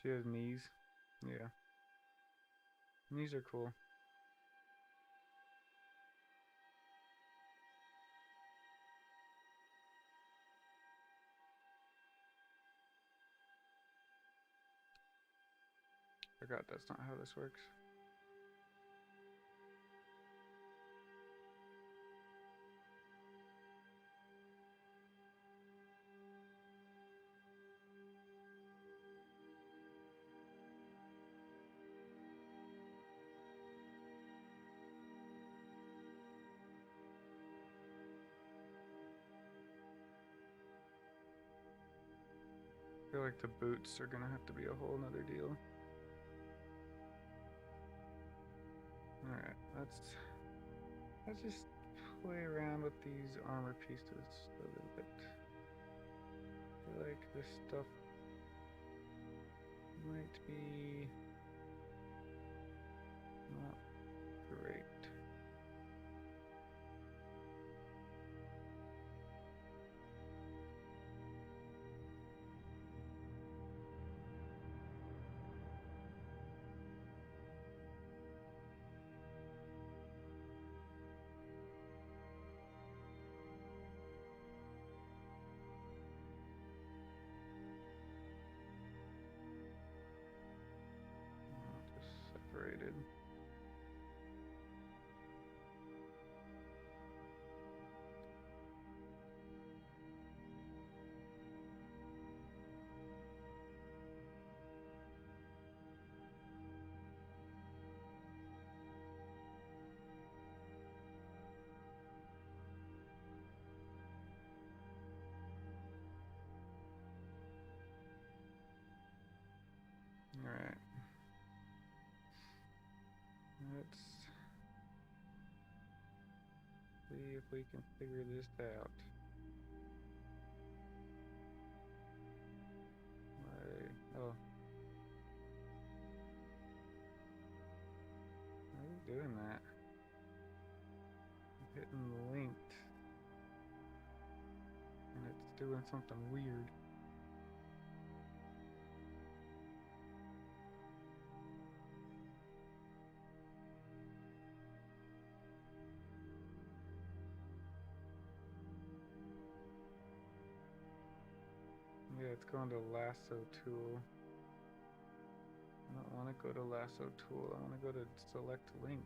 A: She has knees. Yeah. Knees are cool. Forgot that's not how this works. I feel like the boots are gonna have to be a whole nother deal. Alright, let's just play around with these armor pieces a little bit. I feel like this stuff might be not great. Just separated. Alright. Let's see if we can figure this out. Oh. How are you doing that? I'm hitting linked. And it's doing something weird. Yeah, it's going to lasso tool. I don't want to go to lasso tool. I want to go to select linked.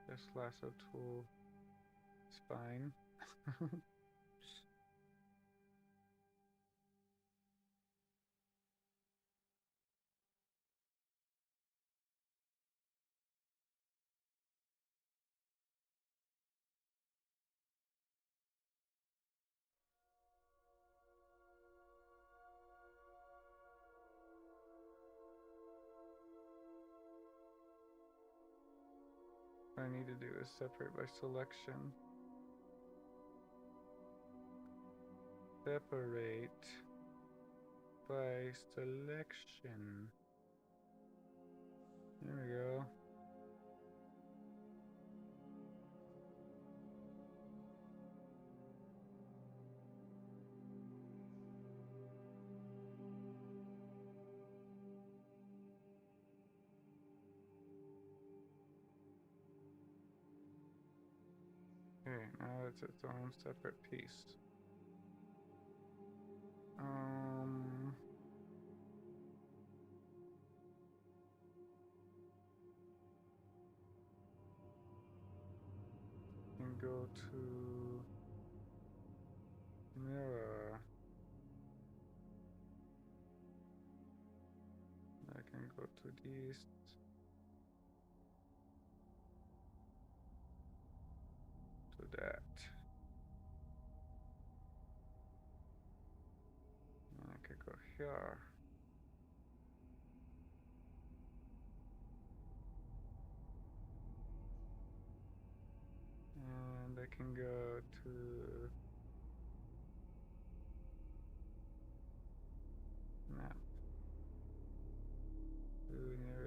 A: This lasso tool is fine. What I need to do is separate by selection. Separate by selection. There we go. Okay, now it's its own separate piece. Can go to mirror. I can go to this. To that. And I can go here. And I can go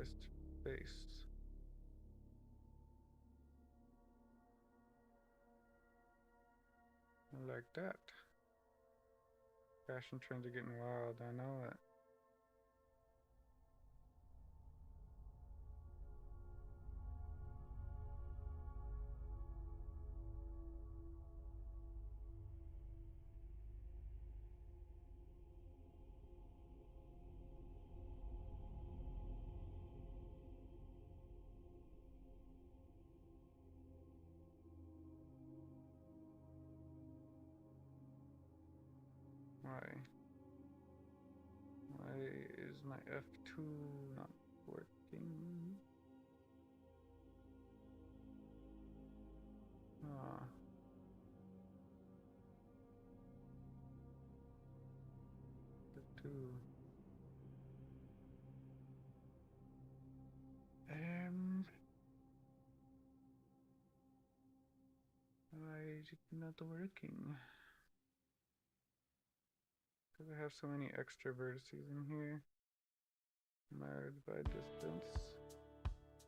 A: highest base. I like that. Fashion trends are getting wild, I know it. Why? Why is my F2 not working? Ah. F2. Why is it not working? Because I have so many extra vertices in here. Married by distance.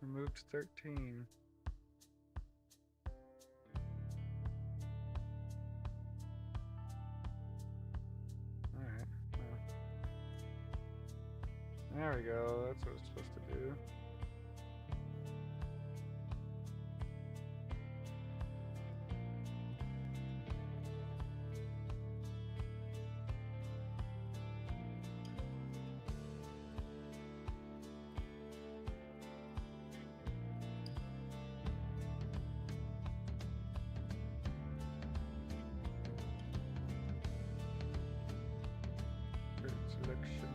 A: Removed 13. Alright, well. There we go, that's what it's supposed to do. Selection.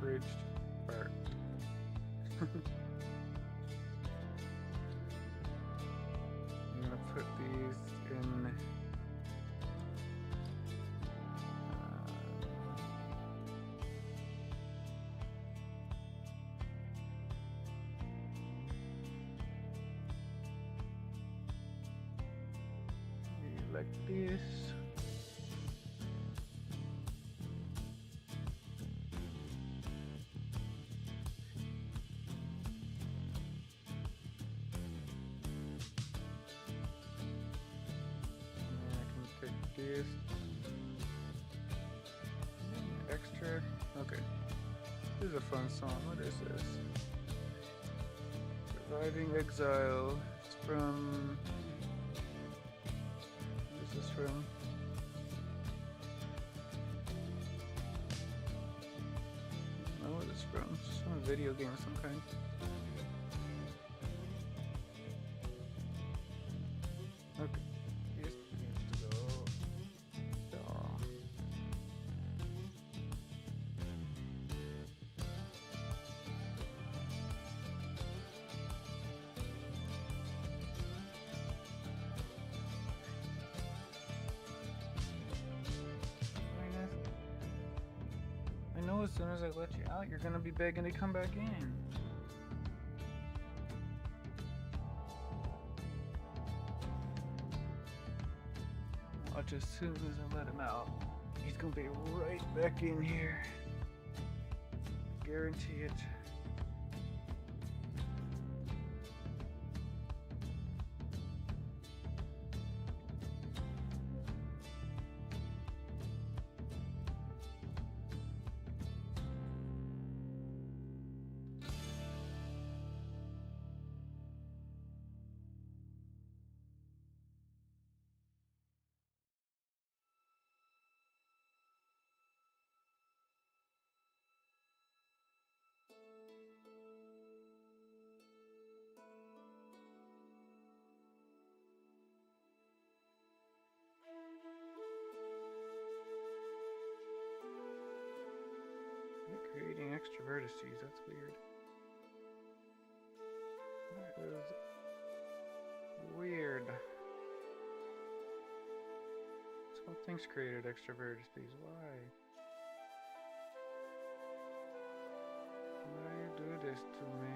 A: Bridged part. I'm gonna put these in like this. This extra. Okay, this is a fun song. What is this? Surviving Exile. It's from. What is this from? I don't know what it's from. It's from a video game of some kind. Okay. I know as soon as I let you out, you're gonna be begging to come back in. Watch, as soon as I let him out, he's gonna be right back in here. Guarantee it. Creating extra vertices, that's weird. That is weird. Sculpting's created extra vertices, why? Why you do this to me?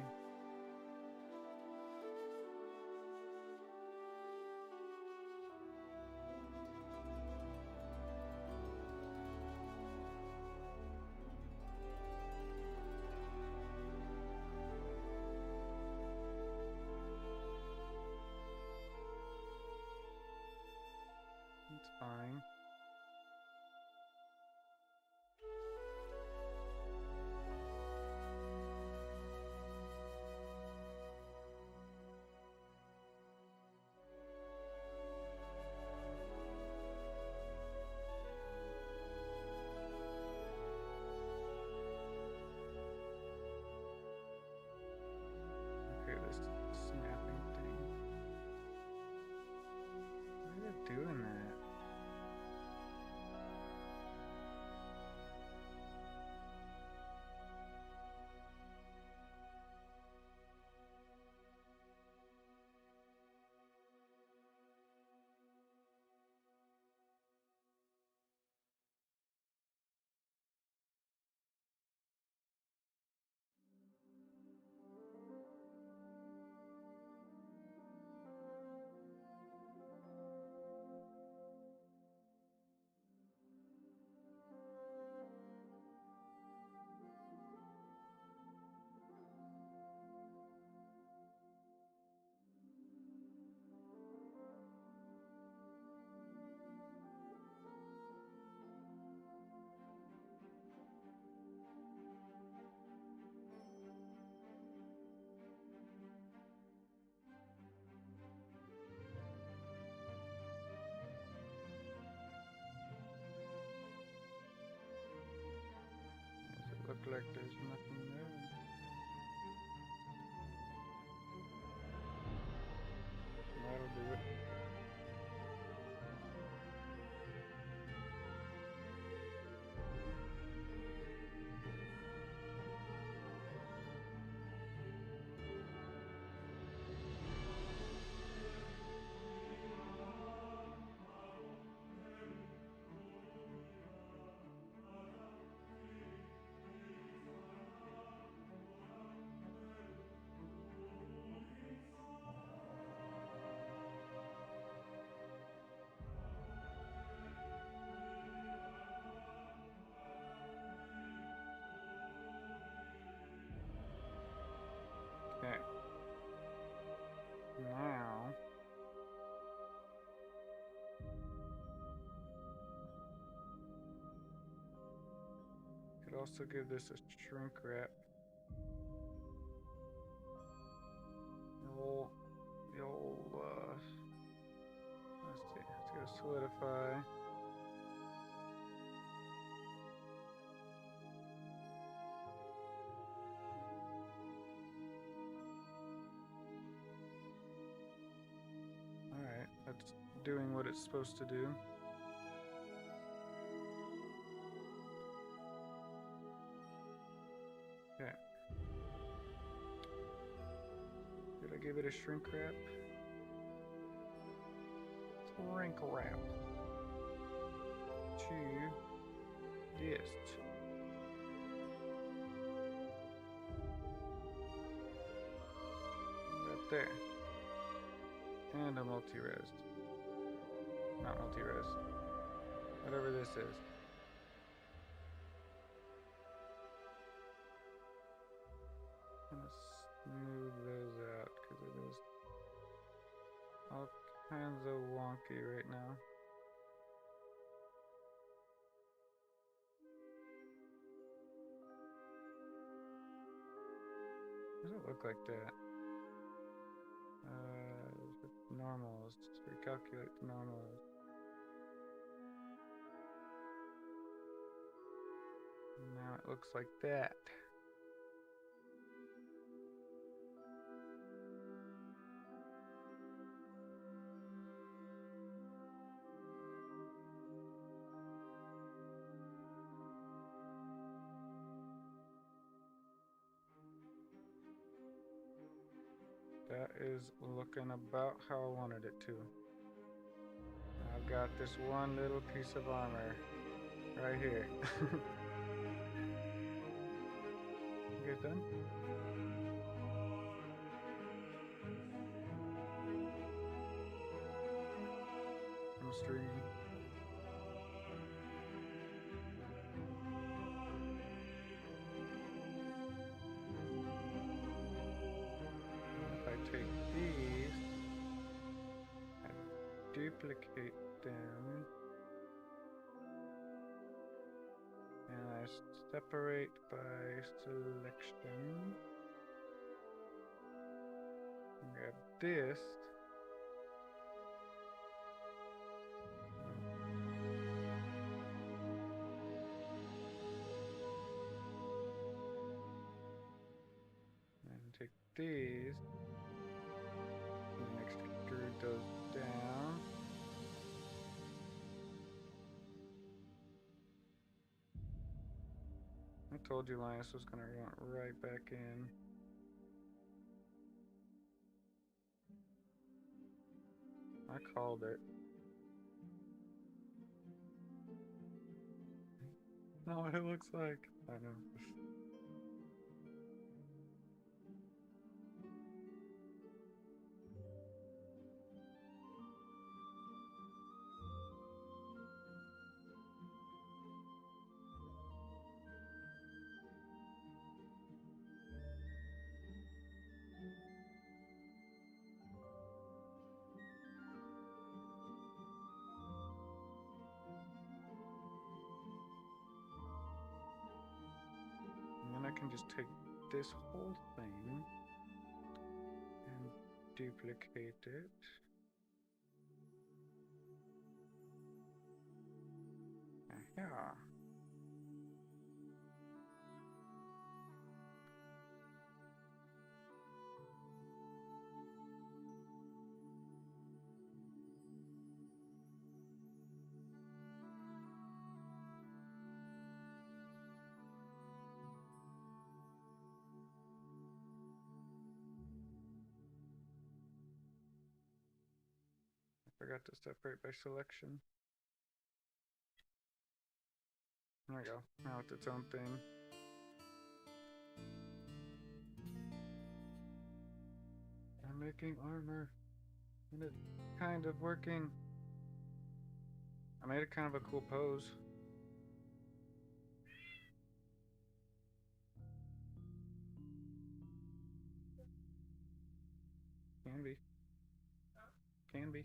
A: It's fine. Okay, this snapping thing. Why is it doing that? Does it look like there's nothing there? That'll do it. Okay. Now could also give this a shrink wrap. The old let's see, let's go solidify. Alright, that's doing what it's supposed to do. Okay. Did I give it a shrink wrap? Shrink wrap. To this. Right there. And a multi-res. Not multi-res. Whatever this is. I'm gonna smooth those out because it is all kinds of wonky right now. Does it look like that? Normals. Recalculate the normals. Now it looks like that. That is looking about how I wanted it to. I've got this one little piece of armor right here. You guys done? I'm streaming. If I take these and duplicate them, and I separate by selection, grab this, and take these, and extrude those down. I told you Linus was gonna run right back in. I called it. Not what it looks like. I know. And then I can just take this whole thing and duplicate it. Yeah. I forgot to separate by selection. There we go. Now it's its own thing. I'm making armor. And it's kind of working. I made it kind of a cool pose. Can be. Can be.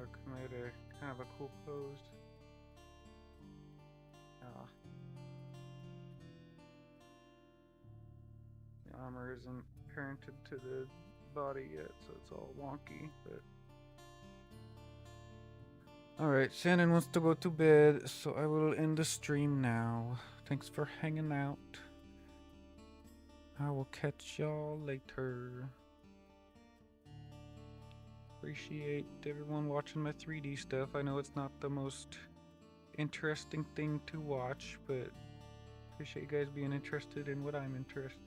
A: Look, I made a kind of a cool pose. The armor isn't parented to the body yet, so it's all wonky, but... Alright, Shannon wants to go to bed, so I will end the stream now. Thanks for hanging out. I will catch y'all later. Appreciate everyone watching my 3D stuff. I know it's not the most interesting thing to watch, but appreciate you guys being interested in what I'm interested in.